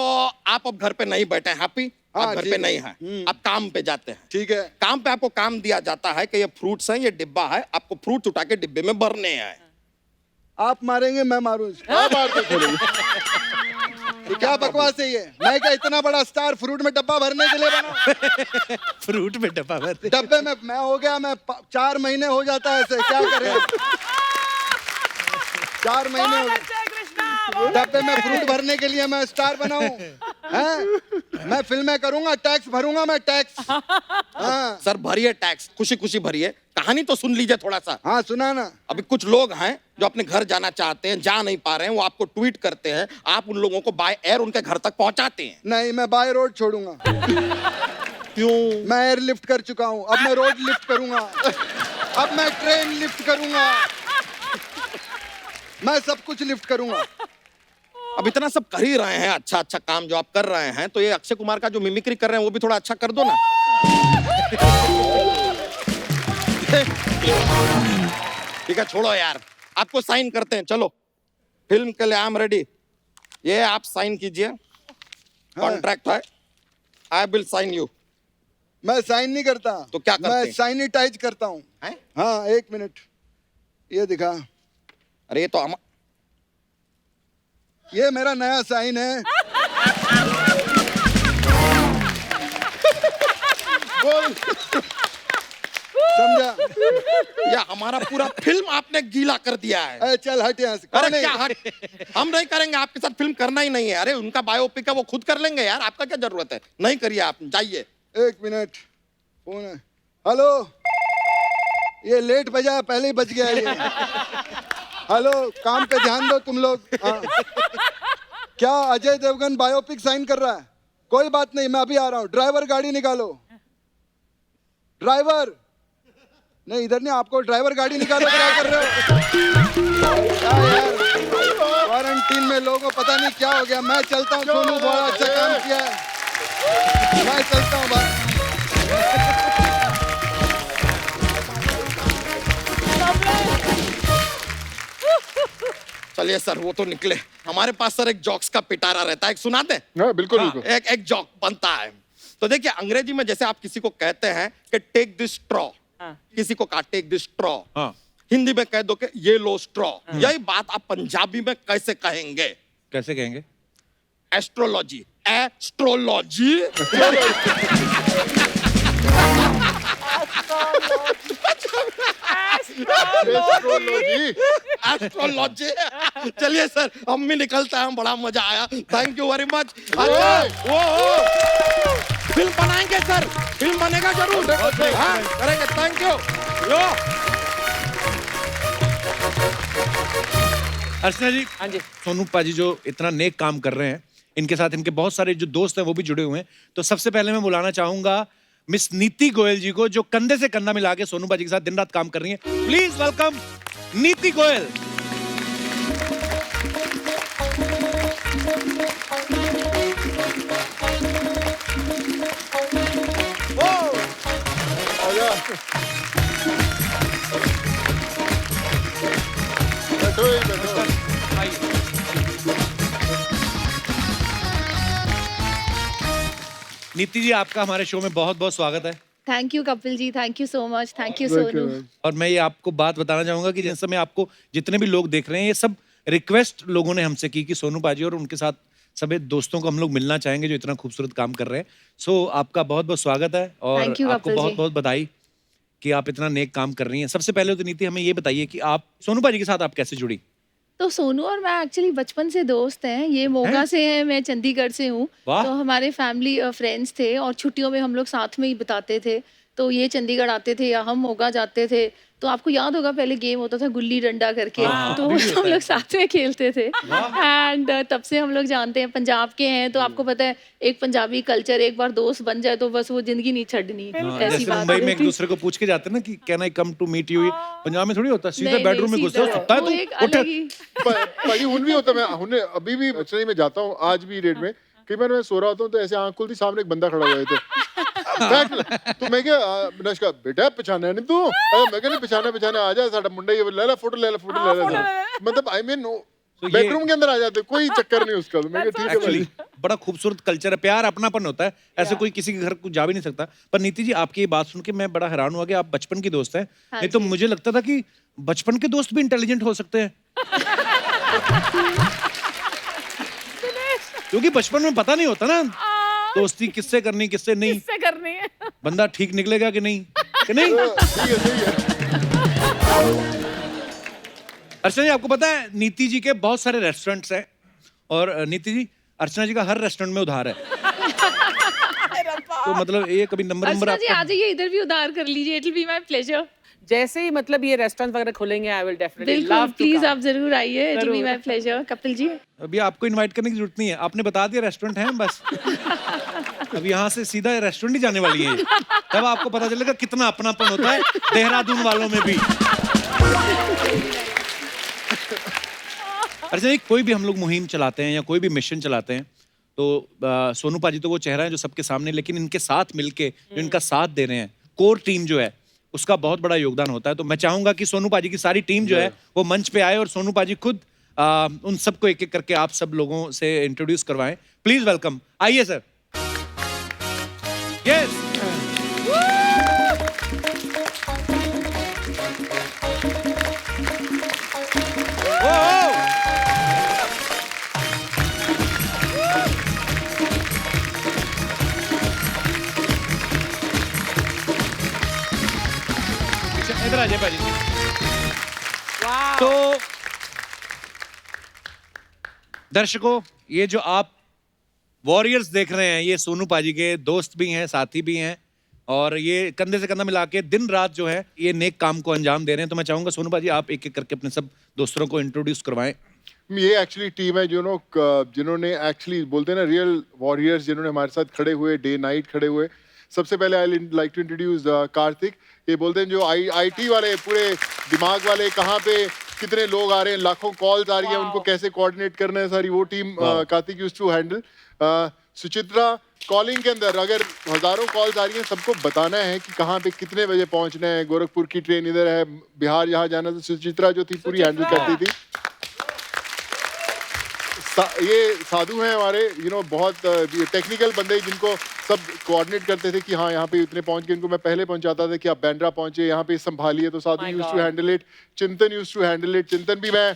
आप अब घर पे नहीं बैठे, हैप्पी? हाँ, आप घर पे ठीक नहीं है। है, आप काम पे जाते हैं। ठीक है। काम पे आपको काम दिया जाता है कि ये फ्रूट्स हैं, ये डिब्बा है, आपको फ्रूट उठा के डिब्बे में भरने हैं। आप मारेंगे मैं मारूं इसको? हाँ, मार के छोड़ेंगे। क्या बकवास है ये? मैं क्या इतना बड़ा स्टार फ्रूट में डब्बा भरने के लिए बना? फ्रूट में डब्बा भरते? डब्बे में मैं हो गया, मैं 4 महीने हो जाता है ऐसे, क्या करें? 4 महीने हो गए डब्बे में फ्रूट भरने के लिए, मैं स्टार बनाऊं? हैं? मैं फिल्में करूंगा, टैक्स भरूंगा मैं, टैक्स। हाँ सर भरिए टैक्स, खुशी खुशी भरिए। कहानी तो सुन लीजिए थोड़ा सा। हाँ सुना ना। अभी कुछ लोग हैं जो अपने घर जाना चाहते हैं, जा नहीं पा रहे हैं, वो आपको ट्वीट करते हैं, आप उन लोगों को बाय एयर उनके घर तक पहुंचाते हैं। नहीं, मैं बाय रोड छोड़ूंगा। क्यों? मैं एयर लिफ्ट कर चुका हूँ, अब मैं रोड लिफ्ट करूंगा, अब मैं ट्रेन लिफ्ट करूंगा, मैं सब कुछ लिफ्ट करूंगा। अब इतना सब कर ही रहे हैं, अच्छा अच्छा काम जो आप कर रहे हैं, तो ये अक्षय कुमार का जो मिमिक्री कर रहे हैं वो भी थोड़ा अच्छा कर दो ना। ठीक है छोड़ो यार, आपको साइन करते हैं, चलो फिल्म के लिए आई एम रेडी। ये आप साइन कीजिए, कॉन्ट्रैक्ट है, आई विल साइन यू। मैं साइन नहीं करता। तो क्या करते मैं हैं? साइनिटाइज करता हूँ। हाँ 1 मिनट, ये दिखा। अरे ये तो ये मेरा नया साइन है। बोल समझा? या हमारा पूरा फिल्म आपने गीला कर दिया है। अरे चल हट यहाँ से। अरे क्या हट? हम नहीं करेंगे, आपके साथ फिल्म करना ही नहीं है। अरे उनका बायोपिक है, वो खुद कर लेंगे यार, आपका क्या जरूरत है? नहीं करिए आप, जाइए। 1 मिनट, फोन है। हेलो, ये लेट बजा, पहले ही बज गया ये। हेलो, काम पे ध्यान दो तुम लोग। हाँ। क्या अजय देवगन बायोपिक साइन कर रहा है? कोई बात नहीं, मैं अभी आ रहा हूँ। ड्राइवर गाड़ी निकालो। ड्राइवर नहीं, इधर नहीं, आपको ड्राइवर गाड़ी निकालो। क्या कर रहे हो? क्या यार, क्वारंटीन में लोगों को पता नहीं क्या हो गया। मैं चलता हूँ, सोनू बहुत अच्छा काम किया है, मैं चलता हूँ भाई। चलिए सर, वो तो निकले। हमारे पास सर एक जॉक्स का पिटारा रहता है, एक सुना दे। बिल्कुल बिल्कुल। एक जॉक बनता है। तो देखिए अंग्रेजी में जैसे आप किसी को कहते हैं कि टेक दिस स्ट्रॉ, किसी को कहा टेक दिस स्ट्रॉ, हिंदी में कह दो कि ये लो स्ट्रॉ। यही बात आप पंजाबी में कैसे कहेंगे? कैसे कहेंगे? Astrology, astrology. एस्ट्रोलॉजी। चलिए सर, हम भी निकलते हैं, बड़ा मजा आया, थैंक यू वेरी मच। वो फिल्म बनाएंगे सर, फिल्म बनेगा जरूर। हाँ, करेंगे, थैंक यू। अर्चना जी, हाँ जी, सोनू पाजी जो इतना नेक काम कर रहे हैं, इनके साथ इनके बहुत सारे जो दोस्त हैं वो भी जुड़े हुए हैं। तो सबसे पहले मैं बुलाना चाहूंगा मिस नीति गोयल जी को, जो कंधे से कंधा मिला के सोनू पाजी के साथ दिन रात काम कर रही हैं। प्लीज वेलकम नीति गोयल। नीति जी, आपका हमारे शो में बहुत बहुत स्वागत है। Thank you Kapil ji, thank you so much, thank you Sonu. और मैं ये आपको बात बताना चाहूंगा कि जिस समय आपको जितने भी लोग देख रहे हैं, ये सब रिक्वेस्ट लोगों ने हमसे की कि सोनू पाजी और उनके साथ सभी दोस्तों को हम लोग मिलना चाहेंगे जो इतना खूबसूरत काम कर रहे हैं। सो आपका बहुत बहुत स्वागत है और आपको बहुत बहुत बधाई कि आप इतना नेक काम कर रही हैं। सबसे पहले तो नीति हमें ये बताइए कि आप सोनू पाजी के साथ आप कैसे जुड़ी? तो सोनू और मैं एक्चुअली बचपन से दोस्त हैं। ये मोगा से है, मैं चंडीगढ़ से हूँ। तो हमारे फैमिली फ्रेंड्स थे और छुट्टियों में हम लोग साथ में ही बिताते थे। तो ये चंडीगढ़ आते थे या हम मोगा जाते थे। तो आपको याद होगा पहले गेम होता था गुल्ली डंडा करके, तो हम लोग साथ में खेलते थे। एंड तब से हम लोग जानते हैं, पंजाब के हैं तो आपको पता है एक पंजाबी कल्चर, एक बार दोस्त बन जाए तो बस वो जिंदगी नहीं छड़नी। ऐसी बात मुंबई में एक दूसरे को पूछ के जाते हैं ना कि can I come to meet you. Punjab में थोड़ी होता, सीधा बेडरूम में घुसते हो, सकता है तू भाई हुन भी होता। मैं अभी भी चेन्नई में जाता हूँ, आज भी रेट में कई बार मैं सो रहा होता हूँ तो ऐसे आंख खुलती, सामने एक बंदा खड़ा हुआ है तो मैं क्या नमस्कार बेटा पहचाना नहीं तू? मैं क्या पहचाना आ जा, साडा मुंडा ये ले ला फोटो ले ला। मतलब आई मीन बेडरूम के अंदर आ जाते, कोई चक्कर नहीं उसका। तो मैं क्या ठीक है भाई। बड़ा खूबसूरत कल्चर है, प्यार अपनापन होता है, ऐसे कोई किसी के घर को जा भी नहीं सकता। पर नीति जी, आपकी ये बात सुन के मैं बड़ा हैरान हुआ कि आप बचपन की दोस्त हैं। नहीं तो मुझे लगता था कि बचपन के दोस्त भी इंटेलिजेंट हो सकते हैं। क्योंकि बचपन में पता नहीं होता ना दोस्ती किससे करनी किससे नहीं, किससे करनी है, बंदा ठीक निकलेगा कि नहीं, कि नहीं। सही है। अर्चना जी, आपको पता है नीति जी के बहुत सारे रेस्टोरेंट्स हैं और नीति जी, अर्चना जी का हर रेस्टोरेंट में उधार है। तो मतलब ये कभी नंबर अर्चना जी आपका आ जाइए, इधर भी उधार कर लीजिए, it will be my pleasure. जैसे ही मतलब ये रेस्टोरेंट वगैरह खुलेंगे आई विल डेफिनेटली बिल्कुल, लव टू प्लीज आप जरूर आइए, इट विल बी जरूर। My pleasure. कपिल जी अभी आपको इनवाइट करने की जरूरत नहीं है, आपने बता दिया रेस्टोरेंट है बस। अब यहाँ से सीधा रेस्टोरेंट ही जाने वाली है, तब आपको पता चलेगा कितना अपनापन होता है देहरादून वालों में भी। अच्छा, कोई भी हम लोग मुहिम चलाते हैं या कोई भी मिशन चलाते हैं तो सोनू पाजी तो वो चेहरा है जो सबके सामने, लेकिन इनके साथ मिलके जो इनका साथ दे रहे हैं कोर टीम जो है उसका बहुत बड़ा योगदान होता है। तो मैं चाहूंगा कि सोनू पाजी की सारी टीम जो है वो मंच पे आए और सोनू पाजी खुद उन सबको एक एक करके आप सब लोगों से इंट्रोड्यूस करवाएं। प्लीज वेलकम, आइए सर। यस इधर आ जाए पाजी। तो दर्शकों, ये जो आप वॉरियर्स देख रहे हैं ये सोनू पाजी के दोस्त भी हैं, साथी भी हैं और ये कंधे से कंधा मिला के दिन रात जो है ये नेक काम को अंजाम दे रहे हैं। तो मैं चाहूंगा सोनू पाजी आप एक एक करके अपने सब दोस्तों को इंट्रोड्यूस करवाएं। ये एक्चुअली टीम है जिन्होंने एक्चुअली बोलते हैं ना रियल वॉरियर्स, जिन्होंने हमारे साथ खड़े हुए, डे नाइट खड़े हुए। सबसे पहले I like to introduce Kartik. ये बोलते हैं जो आईटी वाले पूरे दिमाग वाले, कहाँ पे कितने लोग आ रहे हैं, लाखों कॉल्स आ रही हैं, उनको कैसे कोऑर्डिनेट करना है, सारी वो team Kartik used to handle. Suchitra calling के अंदर अगर हजारों कॉल्स आ रही हैं सबको बताना है कि कहाँ पे कितने बजे पहुंचना है, गोरखपुर की ट्रेन इधर है, बिहार यहाँ जाना, तो सुचित्रा जो थी पूरी हैंडल करती थी। ये साधु हैं हमारे, बहुत टेक्निकल बंदे जिनको सब कोऑर्डिनेट करते थे कि हाँ यहाँ पे इतने पहुंच के, इनको मैं पहले पहुंचाता था कि आप बैंड्रा पहुंचे, यहाँ पे संभालिए, तो साधु यूज्ड टू हैंडल इट। चिंतन यूज्ड टू हैंडल इट। चिंतन भी मैं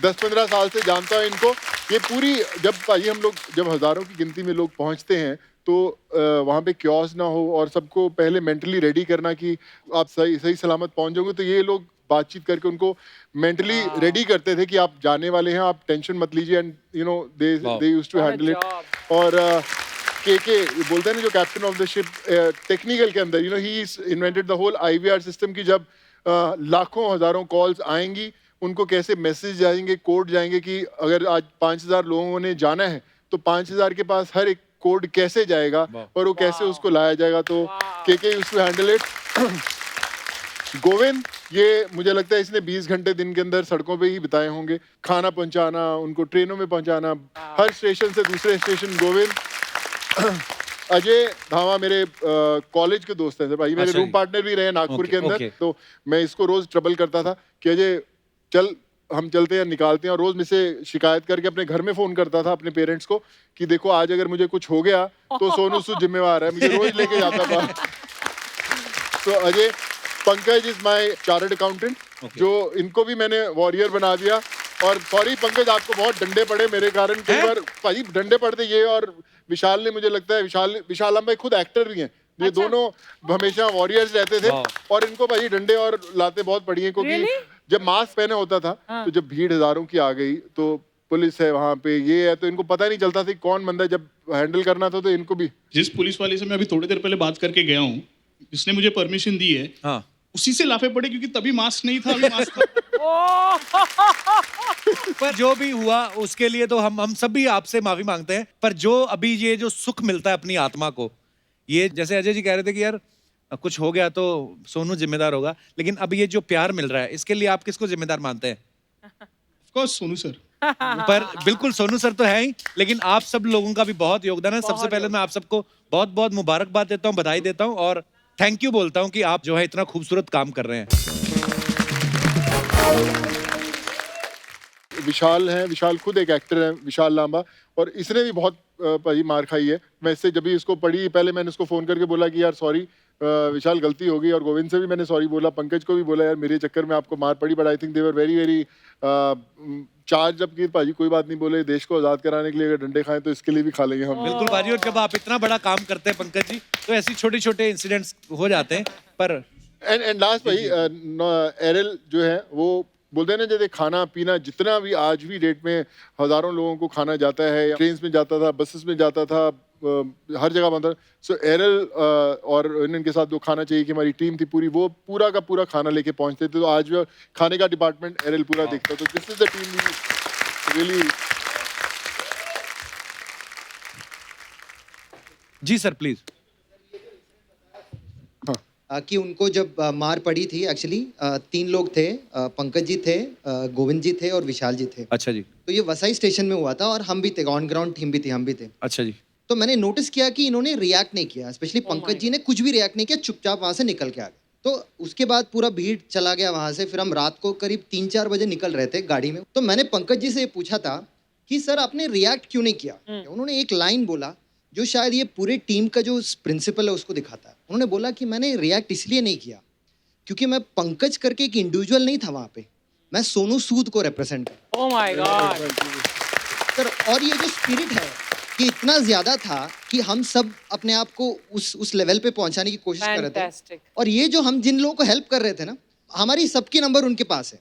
10-15 साल से जानता हूँ इनको। ये पूरी हम लोग जब हजारों की गिनती में लोग पहुंचते हैं तो वहाँ पे क्योस ना हो और सबको पहले मेंटली रेडी करना कि आप सही सलामत पहुंच जाओगे, तो ये लोग बातचीत करके उनको मेंटली रेडी करते थे कि आप जाने वाले हैं, आप टेंशन मत लीजिए, and they used to handle it. और के बोलते हैं ना जो captain of the ship technical के अंदर, he invented the whole IVR system की जब लाखों हजारों कॉल्स आएंगी उनको कैसे मैसेज जाएंगे, कोड जाएंगे कि अगर आज 5000 लोगों ने जाना है तो 5000 के पास हर एक कोड कैसे जाएगा और वो कैसे उसको लाया जाएगा, तो के used to handle it. Govind, ये मुझे लगता है इसने 20 घंटे दिन के अंदर सड़कों पे ही बिताए होंगे, खाना पहुंचाना, उनको ट्रेनों में पहुंचाना, हर स्टेशन से दूसरे स्टेशन। गोविंद। अजय धावा मेरे कॉलेज के दोस्त हैं, भाई मेरे रूम पार्टनर भी रहे नागपुर के अंदर। तो मैं इसको रोज ट्रबल करता था कि अजय चल हम चलते हैं, निकालते हैं, और रोज मुझसे शिकायत करके अपने घर में फोन करता था अपने पेरेंट्स को कि देखो आज अगर मुझे कुछ हो गया तो सोनू सूद जिम्मेवार है, मुझे रोज लेके जाता था। तो Ajay. Pankaj is my chartered accountant, जो इनको भी मैंने वॉरियर बना दिया। और सॉरी पंकज, आपको बहुत डंडे पड़े मेरे कारण, कई बार भाई डंडे पड़ते ये। और विशाल ने, मुझे लगता है विशाल हम भाई खुद एक्टर भी हैं, ये दोनों हमेशा वॉरियर्स रहते थे और इनको भाई डंडे और लाते बहुत पड़ी हैं, क्योंकि जब मास्क पहने होता था तो जब भीड़ हजारों की आ गई तो पुलिस है वहाँ पे, ये है, तो इनको पता नहीं चलता था कौन बंदा, जब हैंडल करना था तो इनको भी। जिस पुलिस वाले से मैं अभी थोड़ी देर पहले बात करके गया हूँ, जिसने मुझे परमिशन दी है, हाँ, उसी से लाफे पड़े क्योंकि तभी मास्क नहीं था, अभी मास्क था। पर जो भी हुआ उसके लिए तो हम सब भी आपसे माफी मांगते हैं। पर जो अभी ये जो सुख मिलता है अपनी आत्मा को, ये जैसे अजय जी कह रहे थे कि यार कुछ हो गया तो सोनू जिम्मेदार होगा, लेकिन अब ये जो प्यार मिल रहा है इसके लिए आप किसको जिम्मेदार मानते हैं? Of course Sonu sir. पर बिल्कुल सोनू सर तो है ही, लेकिन आप सब लोगों का भी बहुत योगदान है। सबसे पहले मैं आप सबको बहुत बहुत मुबारकबाद देता हूँ, बधाई देता हूँ और थैंक यू बोलता हूँ कि आप जो है इतना खूबसूरत काम कर रहे हैं। विशाल है, विशाल खुद एक एक्टर है, विशाल लांबा, और इसने भी बहुत भाई मार खाई है। मैं इससे जब भी इसको पढ़ी, पहले मैंने इसको फोन करके बोला कि यार सॉरी, विशाल गलती हो गई, और गोविंद से भी मैंने सॉरी बोला, पंकज को भी बोला यार मेरे चक्कर में आपको मार पड़ी, but I think they were very very charge जब कि भाजी कोई बात नहीं बोले, देश को आजाद कराने के लिए अगर डंडे खाएं तो इसके लिए भी खा लेंगे हम। बिल्कुल भाजी, और जब आप इतना बड़ा काम करते हैं पंकज जी तो ऐसी छोटे छोटे इंसिडेंट्स हो जाते हैं। पर एंड लास्ट भाई एरल जो है वो बोलते हैं ना, जैसे खाना पीना जितना भी आज भी डेट में हजारों लोगों को खाना जाता है, ट्रेन में जाता था, बसेस में जाता था, हर जगह बनता। सो एरल और इनके साथ जो खाना चाहिए कि हमारी टीम थी पूरी, वो पूरा का पूरा खाना लेके पहुंचते थे, तो आज भी खाने का डिपार्टमेंट एरल पूरा देखता। तो this is the team really. जी सर प्लीज। कि उनको जब मार पड़ी थी, एक्चुअली 3 लोग थे, पंकज जी थे, गोविंद जी थे और विशाल जी थे। अच्छा जी। तो ये वसई स्टेशन में हुआ था और हम भी थे, ऑन ग्राउंड टीम भी थी, हम भी थे। अच्छा जी। तो मैंने नोटिस किया कि इन्होंने रिएक्ट नहीं किया, स्पेशली पंकज जी ने कुछ भी रिएक्ट नहीं किया, चुपचाप वहां से निकल के आ गए। तो उसके बाद पूरा भीड़ चला गया वहां से। फिर हम रात को करीब 3-4 बजे निकल रहे थे गाड़ी में। तो मैंने पंकज जी से ये पूछा था कि सर आपने रिएक्ट क्यों नहीं किया। उन्होंने एक लाइन बोला जो शायद ये पूरे टीम का जो प्रिंसिपल है उसको दिखाता है। उन्होंने बोला कि मैंने रिएक्ट इसलिए नहीं किया क्योंकि मैं पंकज करके एक इंडिविजुअल नहीं था वहां पे, मैं सोनू सूद को रिप्रेजेंट कर। ओह माय गॉड सर, और ये जो स्पिरिट है कि इतना ज्यादा था कि हम सब अपने आप को उस लेवल पे पहुंचाने की कोशिश कर रहे थे। और ये जो हम जिन लोगों को हेल्प कर रहे थे ना, हमारी सबकी नंबर उनके पास है,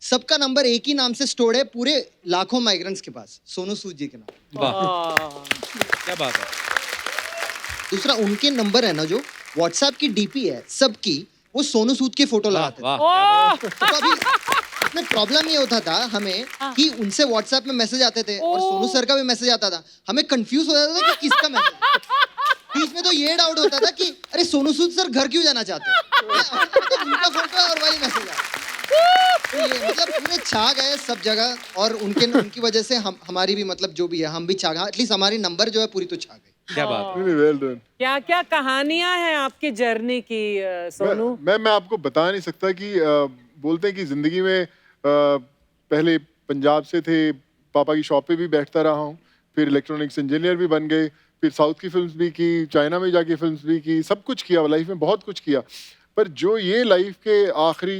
सबका नंबर एक ही नाम से स्टोर्ड है पूरे लाखों माइग्रेंट्स के पास, सोनू सूद जी के नाम। वाह क्या बात है। दूसरा उनके नंबर है ना, जो व्हाट्सएप की डीपी है सबकी, वो सोनू सूद के फोटो लगाते थे। तो अभी इसमें प्रॉब्लम ये होता था हमें कि उनसे व्हाट्सएप में मैसेज आते थे और सोनू सर का भी मैसेज आता था, हमें कंफ्यूज हो जाता था कि किसका मैसेज। बीच में तो ये डाउट होता था कि अरे सोनू सूद सर घर क्यों जाना चाहते हैं, तो उनका फोटो है और वही मैसेज आया। तो ये मतलब पूरे छा गए सब जगह, और उनकी वजह से हमारी भी मतलब जो भी है हम भी छा गए, एटलीस्ट हमारी नंबर जो है पूरी तो छा गई। क्या बात है। Well done. क्या क्या कहानियां हैं आपकी जर्नी की सोनू? मैं आपको बता नहीं सकता कि बोलते हैं कि जिंदगी में पहले पंजाब से थे, पापा की शॉप पे भी बैठता रहा हूँ, फिर इलेक्ट्रॉनिक्स इंजीनियर भी बन गए, फिर साउथ की फिल्म्स भी की, चाइना में जाके फिल्म्स भी की, सब कुछ किया लाइफ में, बहुत कुछ किया। पर जो ये लाइफ के आखिरी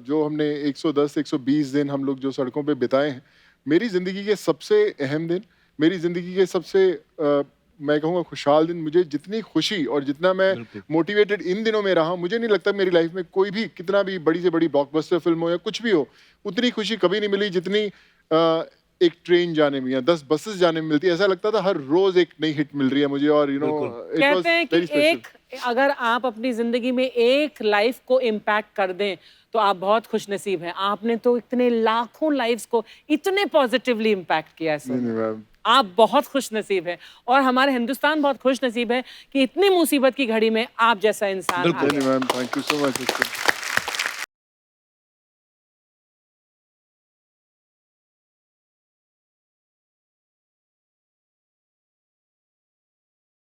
जो हमने 110-120 दिन हम लोग जो सड़कों पे बिताए हैं, मेरी ज़िंदगी के सबसे अहम दिन, मेरी ज़िंदगी के सबसे मैं कहूँगा खुशहाल दिन। मुझे जितनी खुशी और जितना मैं मोटिवेटेड इन दिनों में रहा, मुझे नहीं लगता मेरी लाइफ में कोई भी कितना भी बड़ी से बड़ी ब्लॉकबस्टर फिल्म हो या कुछ भी हो, उतनी खुशी कभी नहीं मिली जितनी एक ट्रेन जाने में या 10 बसेस जाने में मिलती है। ऐसा लगता था हर रोज एक नई हिट मिल रही है मुझे, और कहते हैं कि एक अगर आप अपनी जिंदगी में एक लाइफ को इम्पैक्ट कर दें तो आप बहुत खुशनसीब हैं। आपने तो इतने लाखों लाइव्स को इतने पॉजिटिवली इम्पैक्ट किया है। आप बहुत खुशनसीब हैं और हमारे हिंदुस्तान बहुत खुशनसीब है कि इतनी मुसीबत की घड़ी में आप जैसा इंसान। Thank you so much.